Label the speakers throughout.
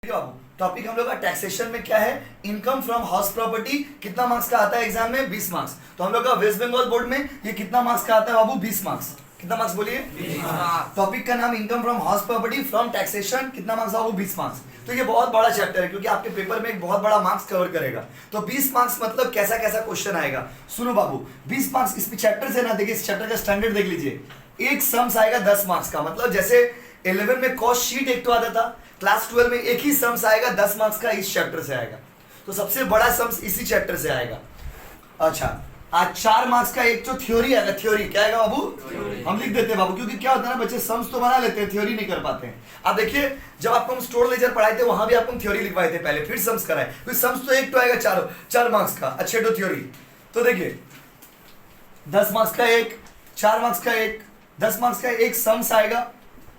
Speaker 1: Topic हम लोग का टैक्सेशन में क्या है, इनकम फ्रॉम हाउस प्रॉपर्टी। कितना मार्क्स का आता है एग्जाम में? 20 मार्क्स। तो हम लोग का वेस्ट बंगाल बोर्ड में ये कितना मार्क्स का आता है बाबू? 20 मार्क्स। कितना मार्क्स बोलिए? 20 मार्क्स। टॉपिक का नाम income from house property from taxation. कितना मार्क्स बाबू? 20 मार्क्स। तो ये बहुत बड़ा चैप्टर है क्योंकि आपके पेपर में एक बहुत बड़ा मार्क्स कवर करेगा। तो 20 मार्क्स मतलब कैसा कैसा क्वेश्चन आएगा सुनो बाबू। 20 मार्क्स इस चैप्टर से ना, देखिए इस चैप्टर का स्टैंडर्ड देख लीजिए। एक सम्स आएगा 10 मार्क्स का, मतलब जैसे 11 में कॉस्ट शीट एक तो आता था, क्लास 12 में एक ही सम्स आएगा 10 मार्क्स का, इस चैप्टर से आएगा। तो सबसे बड़ा सम्स इसी चैप्टर से आएगा। अच्छा, आज 4 मार्क्स का एक तो थ्योरी आएगा। थ्योरी क्या आएगा बाबू? हम लिख देते हैं बाबू, क्योंकि क्या होता है ना, बच्चे सम्स तो बना लेते हैं, थ्योरी नहीं कर पाते हैं। आप देखिए जब आपको हम स्टोर लेजर पढ़ाए थे वहां भी आपको हम थ्योरी लिखवाए थे पहले, फिर सम्स कराए। फिर सम्स तो एक तो आएगा 4 मार्क्स का, अच्छे तो थ्योरी। तो देखिए 10 मार्क्स का एक, 4 मार्क्स का एक, 10 मार्क्स का एक सम्स आएगा,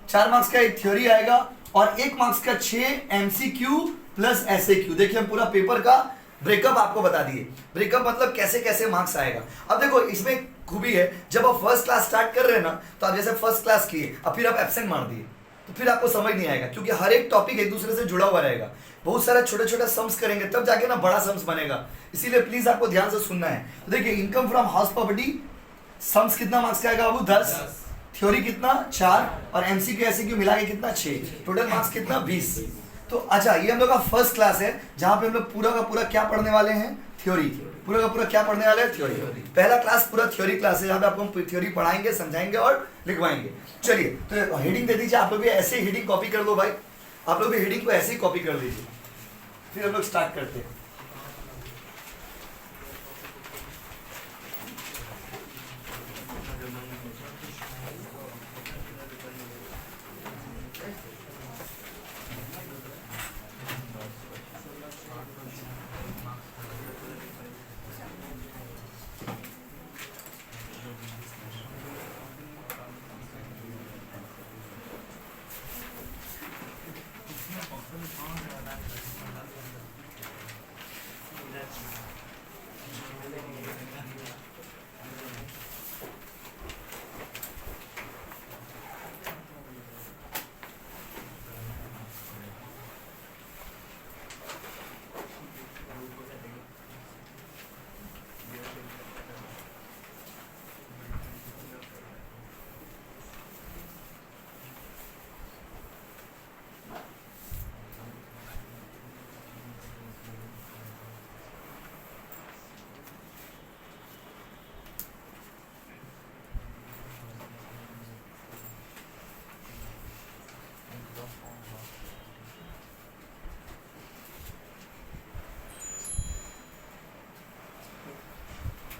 Speaker 1: 4 मार्क्स का एक थ्योरी आएगा और 1 मार्क्स का 6 एमसीक्यू प्लस एसएक्यू। देखिए हम पूरा पेपर का ब्रेकअप आपको बता दिए। ब्रेकअप मतलब कैसे कैसे मार्क्स आएगा। अब देखो इसमें खूबी है, जब आप फर्स्ट क्लास स्टार्ट कर रहे हैं ना, तो आप जैसे फर्स्ट क्लास किए अब फिर आप एब्सेंट मार दिए तो फिर आपको समझ नहीं आएगा, क्योंकि हर एक टॉपिक एक दूसरे से जुड़ा हुआ रहेगा। बहुत सारा छोटे छोटे सम्स करेंगे तब जाके ना बड़ा सम्स बनेगा, इसीलिए प्लीज आपको ध्यान से सुनना है। तो देखिए income from house property sums कितना मार्क्स का आएगा बाबू? 10। थ्योरी कितना? 4 और एमसीक्यू एसक्यू मिला के कितना? 6। टोटल मार्क्स कितना? 20। तो अच्छा, ये हम लोग का फर्स्ट क्लास है जहां पे हम लोग पूरा का पूरा क्या पढ़ने वाले हैं? थ्योरी। पूरा का पूरा क्या पढ़ने वाले हैं? थ्योरी। पहला क्लास पूरा थ्योरी क्लास है जहां पे आपको हम थ्योरी पढ़ाएंगे, समझाएंगे और लिखवाएंगे। चलिए तो हेडिंग दे दीजिए। आप लोग भी ऐसे हेडिंग कॉपी कर दो भाई, आप लोग भी हेडिंग को ऐसे ही कॉपी कर लीजिए। फिर हम लोग स्टार्ट करते हैं।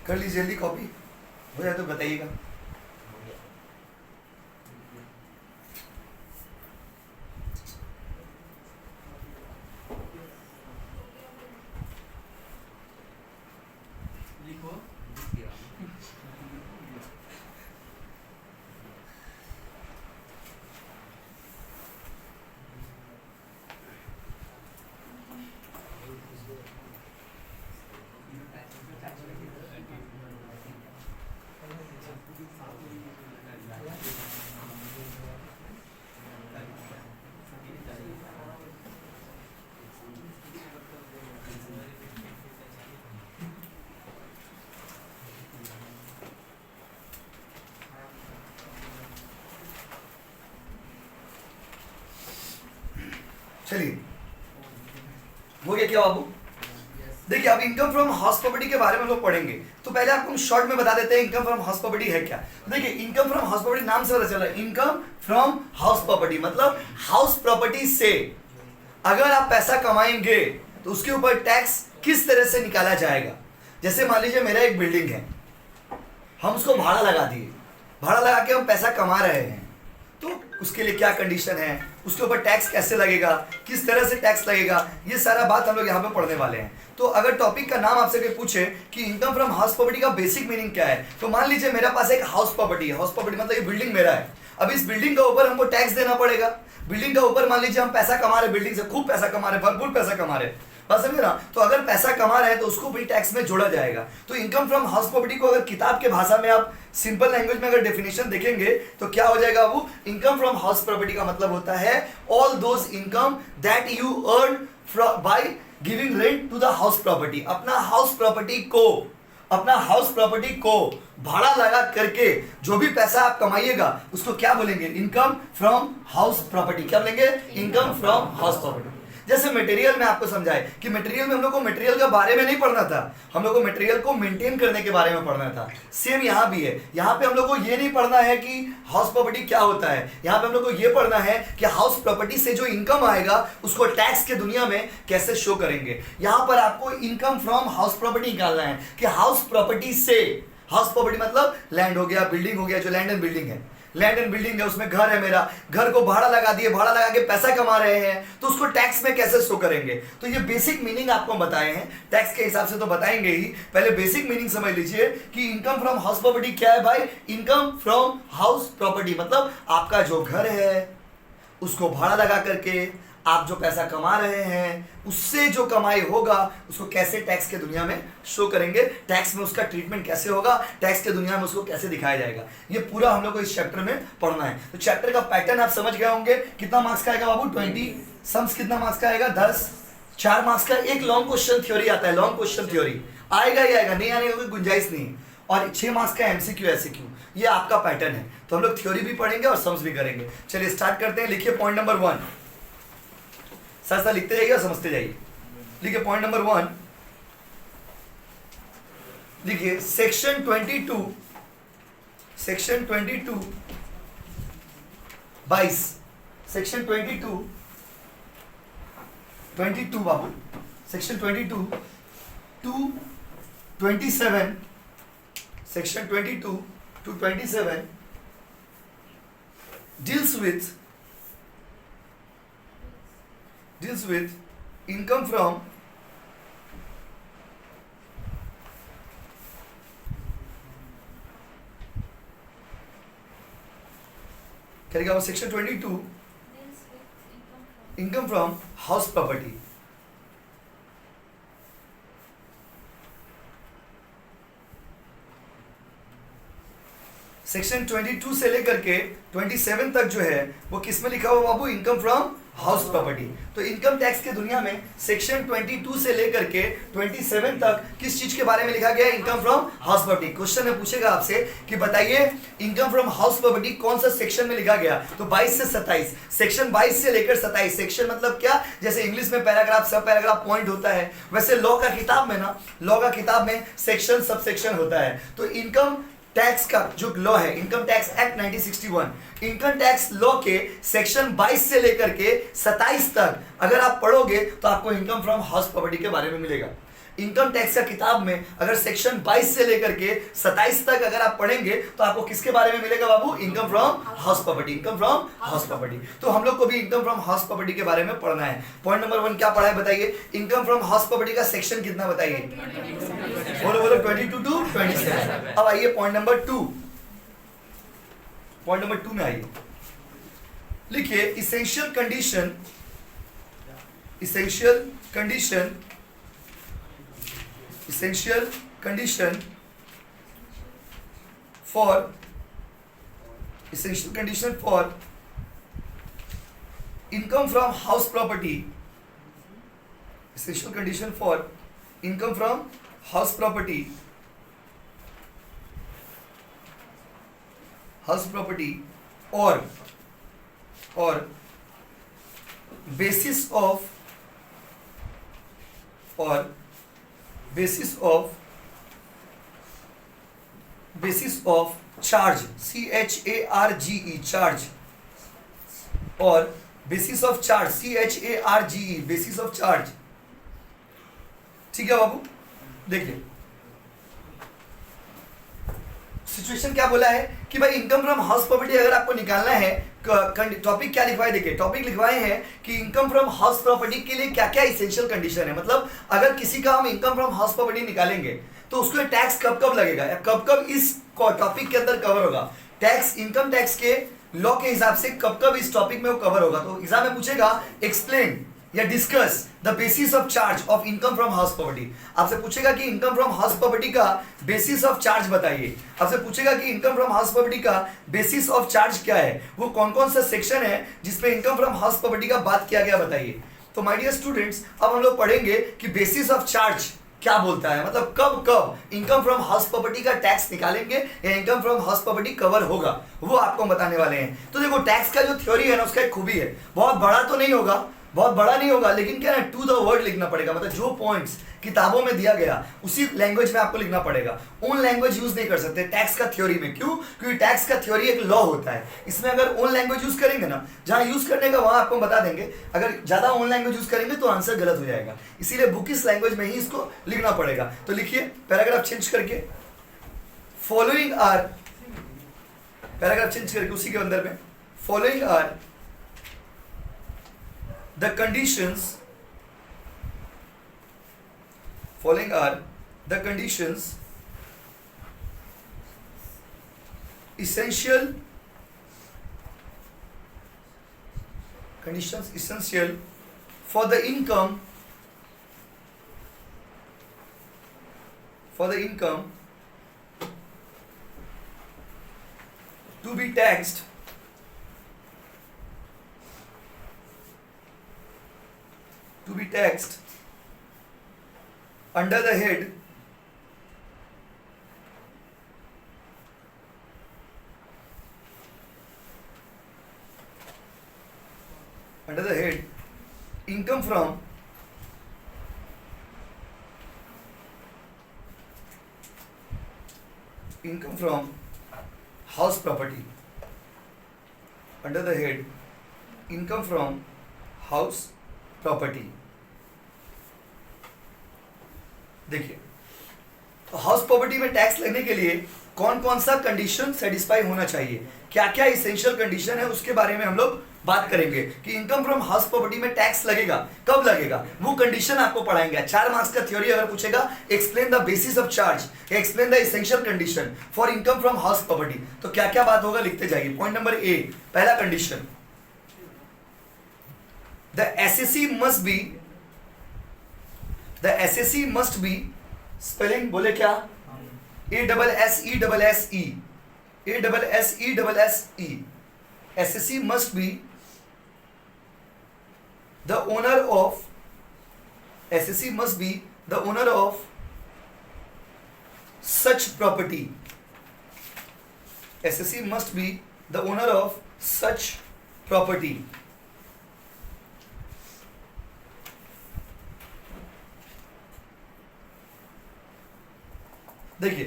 Speaker 1: कर लीजिए जल्दी, कॉपी हो जाए तो बताइएगा। चलिए हो गया क्या बाबू? देखिए अब इनकम फ्रॉम हाउस प्रॉपर्टी के बारे में हम लोग पढ़ेंगे, तो पहले आपको हम शॉर्ट में बता देते हैं इनकम फ्रॉम हाउस प्रॉपर्टी है क्या। देखिए इनकम फ्रॉम हाउस प्रॉपर्टी नाम से पता चला, इनकम फ्रॉम हाउस प्रॉपर्टी मतलब हाउस प्रॉपर्टी से अगर आप पैसा कमाएंगे तो उसके ऊपर टैक्स किस तरह से निकाला जाएगा। जैसे मान लीजिए मेरा एक बिल्डिंग है, हम उसको भाड़ा लगा दिए, भाड़ा लगा के हम पैसा कमा रहे हैं, तो उसके लिए क्या कंडीशन है, उसके ऊपर टैक्स कैसे लगेगा, किस तरह से टैक्स लगेगा, ये सारा बात हम लोग यहाँ पे पढ़ने वाले हैं। तो अगर टॉपिक का नाम आपसे कोई पूछे कि इनकम फ्रॉम हाउस प्रॉपर्टी का बेसिक मीनिंग क्या है, तो मान लीजिए मेरे पास एक हाउस प्रॉपर्टी है। हाउस प्रॉपर्टी मतलब ये बिल्डिंग मेरा है। अब इस बिल्डिंग का ऊपर हमको टैक्स देना पड़ेगा। बिल्डिंग का ऊपर मान लीजिए हम पैसा कमा रहे, बिल्डिंग से खूब पैसा कमा रहे, भरपूर पैसा कमा रहे, बस समझे ना। तो अगर पैसा कमा रहे हैं तो उसको भी टैक्स में जोड़ा जाएगा। तो इनकम फ्रॉम हाउस प्रॉपर्टी को अगर किताब के भाषा में आप सिंपल लैंग्वेज में अगर डेफिनेशन देखेंगे तो क्या हो जाएगा वो, इनकम फ्रॉम हाउस प्रॉपर्टी का मतलब होता है all those income that you earn by giving rent to the house property. अपना हाउस प्रॉपर्टी को भाड़ा लगा करके जो भी पैसा आप कमाइएगा उसको क्या बोलेंगे, इनकम फ्रॉम हाउस प्रॉपर्टी। क्या बोलेंगे, इनकम फ्रॉम हाउस प्रॉपर्टी। जैसे मटेरियल में आपको समझाए कि मटेरियल में हम लोग को मटेरियल के बारे में नहीं पढ़ना था, हम लोग को मटेरियल को मेंटेन करने के बारे में पढ़ना था। सेम यहाँ भी है, यहाँ पे हम लोग को ये नहीं पढ़ना है कि हाउस प्रॉपर्टी क्या होता है, यहाँ पे हम लोग को ये पढ़ना है कि हाउस प्रॉपर्टी से जो इनकम आएगा उसको टैक्स के दुनिया में कैसे शो करेंगे। यहाँ पर आपको इनकम फ्रॉम हाउस प्रॉपर्टी निकालना है कि हाउस प्रॉपर्टी से, हाउस प्रॉपर्टी मतलब लैंड हो गया, बिल्डिंग हो गया, जो लैंड एंड बिल्डिंग है, लैंड एंड बिल्डिंग है, उसमें घर है, मेरा घर को भाड़ा लगा दिए, भाड़ा लगा के पैसा कमा रहे हैं, तो उसको टैक्स में कैसे शो करेंगे। तो ये बेसिक मीनिंग आपको बताए हैं, टैक्स के हिसाब से तो बताएंगे ही, पहले बेसिक मीनिंग समझ लीजिए कि इनकम फ्रॉम हाउस प्रॉपर्टी क्या है भाई। इनकम फ्रॉम हाउस प्रॉपर्टी मतलब आपका जो घर है उसको भाड़ा लगा करके आप जो पैसा कमा रहे हैं उससे जो कमाई होगा उसको कैसे टैक्स के दुनिया में शो करेंगे, टैक्स में उसका ट्रीटमेंट कैसे होगा, टैक्स के दुनिया में उसको कैसे दिखाया जाएगा। ये पूरा हम लोग को इस चैप्टर में पढ़ना है। तो चैप्टर का पैटर्न आप समझ गए होंगे। कितना मार्क्स का आएगा बाबू, 20 सम्स कितना मार्क्स का आएगा, 10। 4 मार्क्स का एक लॉन्ग क्वेश्चन थ्योरी आता है, लॉन्ग क्वेश्चन थ्योरी आएगा ही आएगा, नहीं आने की कोई गुंजाइश नहीं। और 6 मार्क्स का एमसीक्यू एससीक्यू, ये आपका पैटर्न है। तो हम लोग थ्योरी भी पढ़ेंगे और सम्स भी करेंगे। चलिए स्टार्ट करते हैं। लिखिए पॉइंट नंबर 1, साथ साथ लिखते जाइए और समझते जाइए। लिखिए पॉइंट नंबर 1, लिखिए सेक्शन 22 22 सेक्शन 22 बाबू, section 22 to 27, section 22 to 27 deals with income from क्या लिखा हुआ section 22 income from house property. Section 22 से लेकर के 27 तक जो है वो किस में लिखा हुआ बाबू, इनकम फ्रॉम हाउस प्रॉपर्टी। तो इनकम टैक्स के दुनिया में सेक्शन 22 से लेकर के 27 तक किस चीज के बारे में लिखा गया है, income from house property. Question में पूछेगा आपसे कि बताइए इनकम फ्रॉम हाउस प्रॉपर्टी कौन सा सेक्शन में लिखा गया, तो 22 से 27, सेक्शन 22 से लेकर 27। सेक्शन मतलब क्या, जैसे इंग्लिश में पैराग्राफ, सब पैराग्राफ पॉइंट होता है, वैसे लॉ का किताब में ना, लॉ का किताब में सेक्शन सब सेक्शन होता है। तो इनकम टैक्स का जो लॉ है, income tax act 1961, income tax law के सेक्शन 22 से लेकर के 27 तक अगर आप पढ़ोगे तो आपको इनकम फ्रॉम हाउस प्रॉपर्टी के बारे में मिलेगा। इनकम टैक्स का किताब में अगर सेक्शन 22 से लेकर के 27 तक अगर आप पढ़ेंगे तो आपको किसके बारे में मिलेगा बाबू, income from house property, income from house property. तो हम लोग को भी इनकम फ्रॉम हाउस प्रॉपर्टी के बारे में पढ़ना है। पॉइंट नंबर 1 क्या पढ़ा है बताइए, इनकम फ्रॉम हाउस प्रॉपर्टी का सेक्शन कितना बताइए, बोलो बोलो, 22 to 27। अब आइए पॉइंट नंबर 2, पॉइंट नंबर 2 में आइए, लिखिए essential condition, essential condition, essential condition for income from house property, essential condition for income from house property or basis of charge, CHARGE, charge, और basis of charge, CHARGE, basis of charge। ठीक है बाबू, देखिए situation क्या बोला है कि भाई income from house property अगर आपको निकालना है, टॉपिक क्या लिखवाए, देखिए टॉपिक लिखवाए हैं कि इनकम फ्रॉम हाउस प्रॉपर्टी के लिए क्या क्या इसेंशियल कंडीशन है। मतलब अगर किसी का हम इनकम फ्रॉम हाउस प्रॉपर्टी निकालेंगे तो उसको टैक्स कब कब लगेगा या कब कब इस टॉपिक के अंदर कवर होगा, टैक्स, इनकम टैक्स के लॉ के हिसाब से कब कब इस टॉपिक में वो कवर होगा। तो एग्जाम में पूछेगा एक्सप्लेन या discuss the basis of charge of income from house property. आपसे पूछेगा कि इनकम फ्रॉम हाउस प्रॉपर्टी का बेसिस ऑफ चार्ज बताइए। आपसे पूछेगा कि इनकम फ्रॉम हाउस प्रॉपर्टी का बेसिस ऑफ चार्ज क्या है, वो कौन कौन सा सेक्शन है जिसपे इनकम फ्रॉम हाउस प्रॉपर्टी का बात किया गया बताइए। तो माय डियर स्टूडेंट्स, अब हम लोग पढ़ेंगे कि बेसिस ऑफ चार्ज क्या बोलता है, मतलब कब कब इनकम फ्रॉम हाउस प्रॉपर्टी का टैक्स निकालेंगे या income from house property cover होगा, वो आपको बताने वाले हैं। तो देखो, टैक्स का जो थ्योरी है ना, उसका एक खूबी है, बहुत बड़ा तो नहीं होगा, बहुत बड़ा नहीं होगा, लेकिन क्या है, टू द वर्ड लिखना पड़ेगा। मतलब जो पॉइंट्स किताबों में दिया गया उसी लैंग्वेज में आपको लिखना पड़ेगा। ओन लैंग्वेज यूज नहीं कर सकते टैक्स का थ्योरी में। क्यों? क्योंकि टैक्स का थ्योरी एक लॉ होता है, इसमें अगर ओन लैंग्वेज यूज करेंगे ना, जहां यूज करने का वहां आपको बता देंगे, अगर ज्यादा ओन लैंग्वेज यूज करेंगे तो आंसर गलत हो जाएगा, इसीलिए बुकिश लैंग्वेज में ही इसको लिखना पड़ेगा। तो लिखिए पैराग्राफ चेंज करके, फॉलोइंग आर, पैराग्राफ चेंज करके उसी के अंदर में, following are the conditions, following are the conditions essential for the income to be taxed under the head income from house property, under the head income from house property। देखिए, तो house property में tax लगने के लिए कौन कौन सा condition satisfy होना चाहिए, क्या क्या इसेंशियल कंडीशन है, उसके बारे में हम लोग बात करेंगे कि इनकम फ्रॉम हाउस प्रॉपर्टी में टैक्स लगेगा, कब लगेगा, वो कंडीशन आपको पढ़ाएंगे। 4 मार्क्स का थ्योरी अगर पूछेगा, explain the basis of charge, explain the essential condition for income from house property, तो क्या क्या बात होगा लिखते जाइए। पॉइंट नंबर ए, पहला condition, the SSE must be spelling बोले क्या, ASSE, SSE must be the owner of such property, SSE must be the owner of such property। देखिए,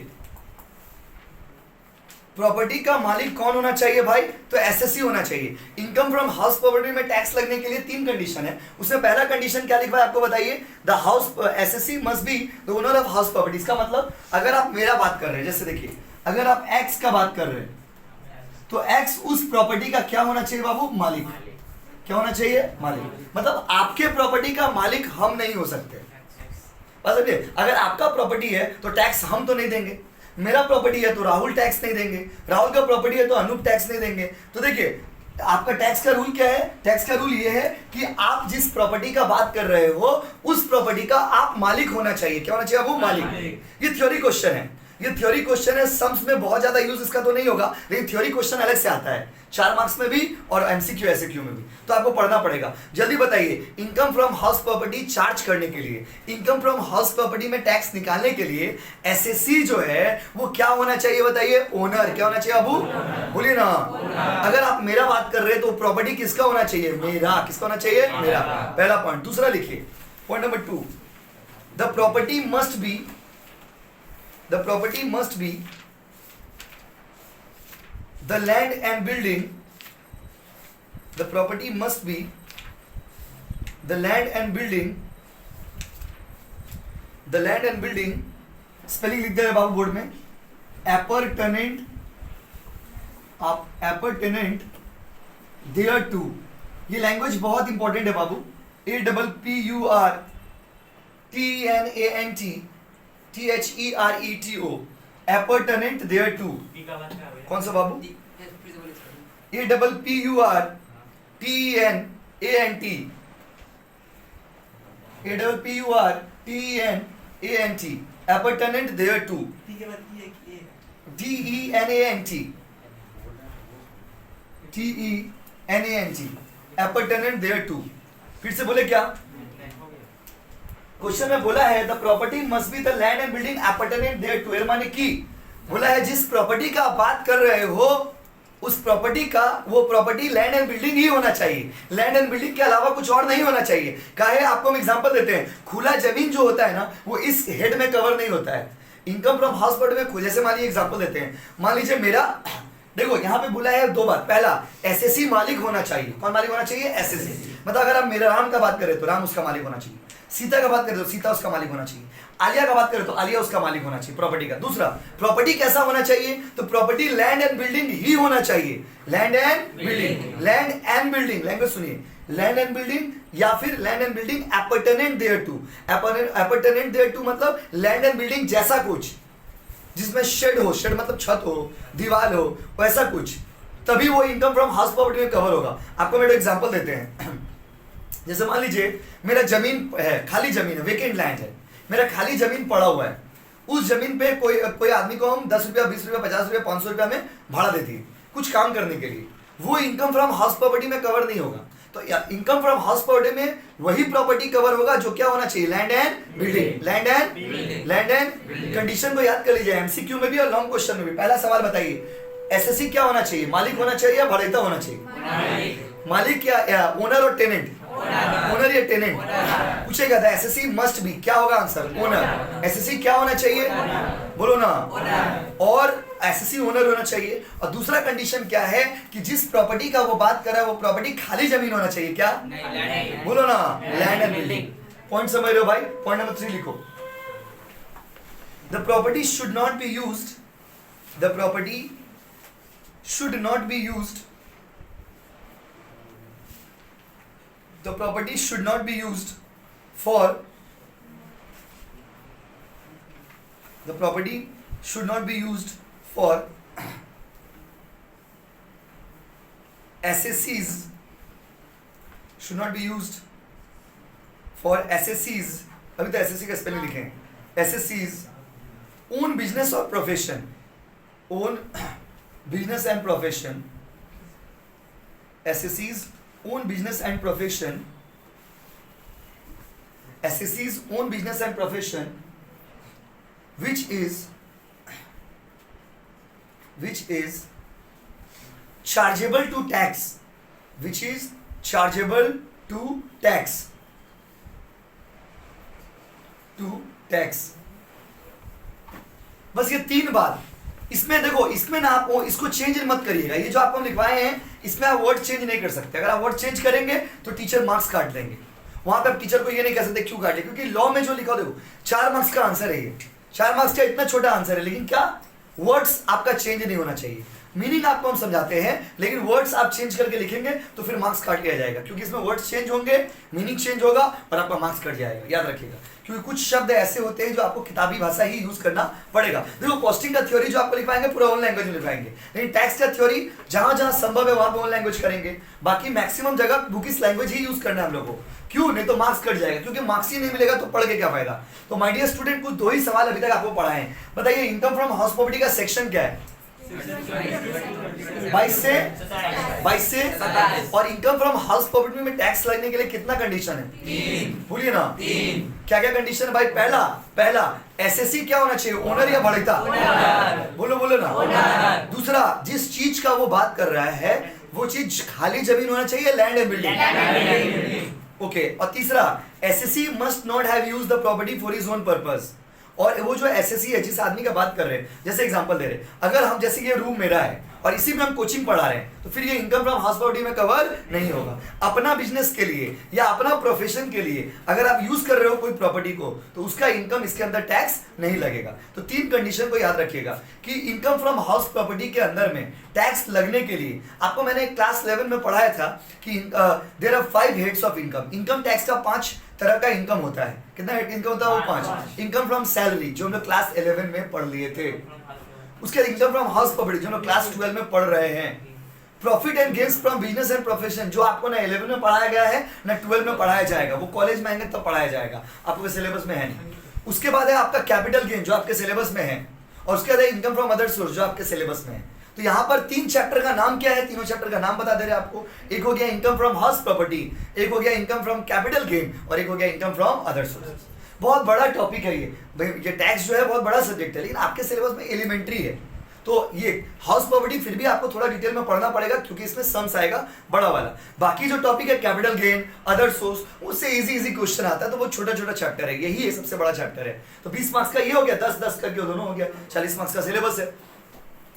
Speaker 1: प्रॉपर्टी का मालिक कौन होना चाहिए भाई, तो एसएससी होना चाहिए। इनकम फ्रॉम हाउस प्रॉपर्टी में टैक्स लगने के लिए 3 कंडीशन है, उसमें पहला कंडीशन क्या लिखा है आपको बताइए, the house SSC must be the owner of house property. इसका मतलब अगर आप मेरा बात कर रहे हैं, जैसे देखिए, अगर आप एक्स का बात कर रहे हैं तो एक्स उस प्रॉपर्टी का क्या होना चाहिए बाबू, मालिक। क्या होना चाहिए, मालिक। मतलब आपके प्रॉपर्टी का मालिक हम नहीं हो सकते। बस अगर आपका प्रॉपर्टी है तो टैक्स हम तो नहीं देंगे, मेरा प्रॉपर्टी है तो राहुल टैक्स नहीं देंगे, राहुल का प्रॉपर्टी है तो अनूप टैक्स नहीं देंगे। तो देखिए, आपका टैक्स का रूल क्या है, टैक्स का रूल ये है कि आप जिस प्रॉपर्टी का बात कर रहे हो उस प्रॉपर्टी का आप मालिक होना चाहिए। क्या होना चाहिए, वो मालिक। ये थ्योरी क्वेश्चन है, ये थ्योरी क्वेश्चन है, सम्स में बहुत ज्यादा यूज इसका तो नहीं होगा, लेकिन थ्योरी क्वेश्चन अलग से आता है 4 मार्क्स में भी और एमसीक्यू एसक्यू में भी, तो आपको पढ़ना पड़ेगा। जल्दी बताइए, income from house property charge करने के लिए, इनकम फ्रॉम हाउस प्रॉपर्टी में टैक्स निकालने के लिए एसएससी जो है वो क्या होना चाहिए बताइए, ओनर। क्या होना चाहिए अबू, बोलिए ना। अगर आप मेरा बात कर रहे हैं तो प्रॉपर्टी किसका होना चाहिए, मेरा। किसका होना चाहिए, मेरा, पहला पॉइंट। दूसरा लिखिए, point number 2, the property must B the land and building, the property must be the land and building spelling लिख दे बाबू बोर्ड में, appurtenant thereto। ये लैंग्वेज बहुत इंपॉर्टेंट है बाबू, APPURTENANT appurtenant thereto। कौन सा बाबू, APPURTENANT APPURTENANT appertenant thereto TENANT appertenant thereto। फिर से बोले क्या क्वेश्चन में बोला है the property must be the land and building appurtenant there माने की बोला है जिस प्रॉपर्टी का आप बात कर रहे हो उस प्रॉपर्टी का वो प्रॉपर्टी लैंड एंड बिल्डिंग ही होना चाहिए, लैंड एंड बिल्डिंग के अलावा कुछ और नहीं होना चाहिए। काहे आपको हम एग्जांपल देते हैं, खुला जमीन जो होता है ना वो इस हेड में कवर नहीं होता है। इनकम फ्रॉम हाउस प्रॉपर्टी में जैसे मान लीजिए एग्जांपल देते हैं, मान लीजिए मेरा देखो यहाँ पे बोला है दो बात, पहला एसएससी मालिक होना चाहिए। कौन मालिक होना चाहिए? एसएससी। मतलब अगर आप मेरे राम का बात करें तो राम उसका मालिक होना चाहिए, सीता का बात करें तो सीता उसका मालिक होना चाहिए, आलिया का बात करें तो आलिया उसका मालिक होना चाहिए प्रॉपर्टी का। दूसरा प्रॉपर्टी कैसा होना चाहिए? तो प्रॉपर्टी लैंड एंड बिल्डिंग ही होना चाहिए, land and building, land and building, language सुनिए, लैंड एंड बिल्डिंग या फिर लैंड एंड बिल्डिंग एपर्टेनेंट देयरटू। एपर्टेनेंट देयरटू मतलब लैंड एंड बिल्डिंग जैसा कुछ जिसमें शेड हो, शेड मतलब छत हो, दीवार हो, वैसा कुछ, तभी वो इनकम फ्रॉम हाउस प्रॉपर्टी में कवर होगा। आपको मेरे एग्जांपल देते हैं, जैसे मान लीजिए मेरा जमीन है, खाली जमीन है, वेकेंट लैंड है, मेरा खाली जमीन पड़ा हुआ है, उस जमीन पे कोई आदमी को हम 10 रुपया, 20 रुपया, 50 रुपया, 500 रुपया में भाड़ा देती है कुछ काम करने के लिए, वो इनकम फ्रॉम हाउस प्रॉपर्टी में कवर नहीं होगा। तो इनकम फ्रॉम हाउस प्रॉपर्टी में वही प्रॉपर्टी कवर होगा जो क्या होना चाहिए? Land and building, land and condition को याद कर लीजिए, एमसीक्यू में भी और लॉन्ग क्वेश्चन में भी। पहला सवाल बताइए, एसएससी क्या होना चाहिए? मालिक होना चाहिए या भाड़ेता होना चाहिए? मालिक या ओनर और टेनेंट? ओनर या टेनेंट पूछेगा था। एसएससी मस्ट बी, क्या होगा आंसर? ओनर। एसएससी क्या होना चाहिए? बोलो ना, और एसएससी ओनर होना चाहिए। और दूसरा कंडीशन क्या है कि जिस प्रॉपर्टी का वो बात कर रहा है वो प्रॉपर्टी खाली जमीन होना चाहिए, क्या? बोलो ना, लैंड एंड बिल्डिंग। पॉइंट समझ रहे हो भाई? पॉइंट नंबर 3 लिखो, the property should not be used, the property should not be used, the property should not be used for, the property should not be used for SSCs, should not be used for SSCs, अभी तो SSC का spelling लिखे हैं, SSCs own business or profession, own business and profession, SSCs own business and profession, SSCs own business and profession which is chargeable to tax, which is chargeable to tax, बस ये 3 बात। इसमें देखो, इसमें ना आप इसको चेंज मत करिएगा, ये जो आपको हम लिखवाए हैं इसमें आप वर्ड चेंज नहीं कर सकते। अगर आप वर्ड चेंज करेंगे तो टीचर मार्क्स काट देंगे। वहां पे आप टीचर को ये नहीं कह सकते क्यों काटे, क्योंकि लॉ में जो लिखा हो देखो 4 मार्क्स का आंसर है, ये 4 मार्क्स का इतना छोटा आंसर है, लेकिन क्या वर्ड्स आपका चेंज नहीं होना चाहिए। मीनिंग आपको हम समझाते हैं लेकिन वर्ड्स आप चेंज करके लिखेंगे तो फिर मार्क्स काट लिया जाएगा, क्योंकि इसमें वर्ड्स चेंज होंगे, मीनिंग चेंज होगा और आपका मार्क्स कट जाएगा, याद रखिएगा। क्योंकि कुछ शब्द ऐसे होते हैं जो आपको किताबी भाषा ही यूज करना पड़ेगा। देखो कॉस्टिंग का थ्योरी जो आपको लिखवाएंगे पूरा ओन लैंग्वेज में लिखवाएंगे, लेकिन टैक्स का थ्योरी जहां जहां संभव है वहां पे ओन लैंग्वेज करेंगे, बाकी मैक्सिमम जगह बुकिश लैंग्वेज ही यूज करना है हम लोग को। क्यों? नहीं तो मार्क्स कट जाएगा, क्योंकि मार्क्स ही नहीं मिलेगा तो पढ़ के क्या फायदा। तो माय डियर स्टूडेंट, कुछ 2 ही सवाल अभी तक आपको पढ़ाए हैं। बताइए इनकम फ्रॉम हाउस प्रॉपर्टी का सेक्शन क्या है? 22 से 27। और इनकम फ्रॉम हाउस प्रॉपर्टी में टैक्स लगने के लिए कितना कंडीशन है? 3। बोलिए ना, 3। क्या क्या कंडीशन है भाई? पहला एसएससी क्या होना चाहिए? ओनर या भाड़ेता? बोलो ना। दूसरा, जिस चीज का वो बात कर रहा है वो चीज खाली जमीन होना चाहिए, लैंड एंड बिल्डिंग। ओके। और तीसरा, SSC must not have used the property for his own purpose. और वो जो एसएससी है जिस आदमी का बात कर रहे हैं, जैसे एग्जांपल दे रहे हैं, अगर हम जैसे ये रूम मेरा है और इसी में हम कोचिंग पढ़ा रहे हैं तो फिर ये इनकम फ्रॉम हाउस प्रॉपर्टी में कवर नहीं होगा। अपना बिजनेस के लिए या अपना प्रोफेशन के लिए अगर आप यूज कर रहे हो कोई प्रॉपर्टी को तो उसका इनकम इसके अंदर टैक्स नहीं लगेगा। तो 3 कंडीशन को याद रखिएगा कि इनकम फ्रॉम हाउस प्रॉपर्टी के अंदर में टैक्स लगने के लिए आपको मैंने क्लास 11 में पढ़ाया था कि there are 5 heads of income. Income tax का 5 तरह का इनकम होता है। कितना इनकम होता है? वो 5। इनकम फ्रॉम सैलरी जो हम लोग क्लास 11 में पढ़ लिए थे, उसके इनकम फ्रॉम हाउस प्रॉपर्टी जो हम लोग क्लास 12 में पढ़ रहे हैं, profit and gains from business and profession, जो आपको ना 11 में पढ़ाया गया है ना 12 में पढ़ाया जाएगा, वो कॉलेज में आएंगे तब पढ़ाया जाएगा, आपके सिलेबस में है नहीं। उसके बाद है आपका कैपिटल गेन जो आपके सिलेबस में है, और उसके बाद इनकम फ्रॉम अदर सोर्स जो आपके सिलेबस में है। तो यहाँ पर 3 चैप्टर का नाम क्या है, तीनों चैप्टर का नाम बता दे रहे आपको। एक हो गया इनकम फ्रॉम हाउस प्रॉपर्टी, एक हो गया इनकम फ्रॉम कैपिटल गेन, और एक हो गया इनकम फ्रॉम अदर सोर्सेस। बहुत बड़ा टॉपिक है ये भाई, ये टैक्स जो है बहुत बड़ा सब्जेक्ट है, लेकिन आपके सिलेबस में एलिमेंट्री है। तो ये हाउस प्रॉपर्टी फिर भी आपको थोड़ा डिटेल में पढ़ना पड़ेगा, क्योंकि इसमें सम्स आएगा बड़ा वाला। बाकी जो टॉपिक है कैपिटल गेन, अदर सोर्स, उससे इजी क्वेश्चन आता है, तो वो छोटा छोटा चैप्टर है, यही है सबसे बड़ा चैप्टर है। तो 20 मार्क्स का ये हो गया, 10 करके दोनों हो गया, 40 मार्क्स का सिलेबस है।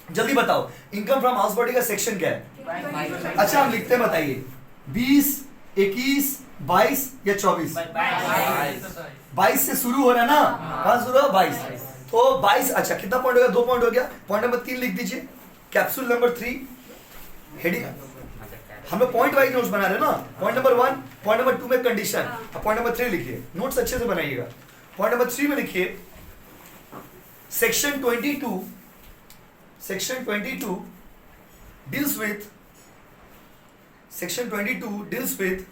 Speaker 1: जल्दी बताओ इनकम फ्रॉम हाउस प्रॉपर्टी का सेक्शन क्या है? अच्छा हम लिखते हैं, बताइए 20, 21, 22 या 24? 22 से शुरू हो रहा है ना, कहाँ शुरू हो? 22। तो 22, अच्छा कितना पॉइंट हो गया? 2 पॉइंट हो गया। पॉइंट नंबर 3 लिख दीजिए, कैप्सूल नंबर 3 हेडिंग। हम लोग पॉइंट वाइज नोट्स बना रहे हैं ना, पॉइंट नंबर 1, पॉइंट नंबर 2 में कंडीशन, पॉइंट नंबर 3 लिखिए, नोट्स अच्छे से बनाइएगा। पॉइंट नंबर 3 में लिखिए section 22 deals with section 22 deals with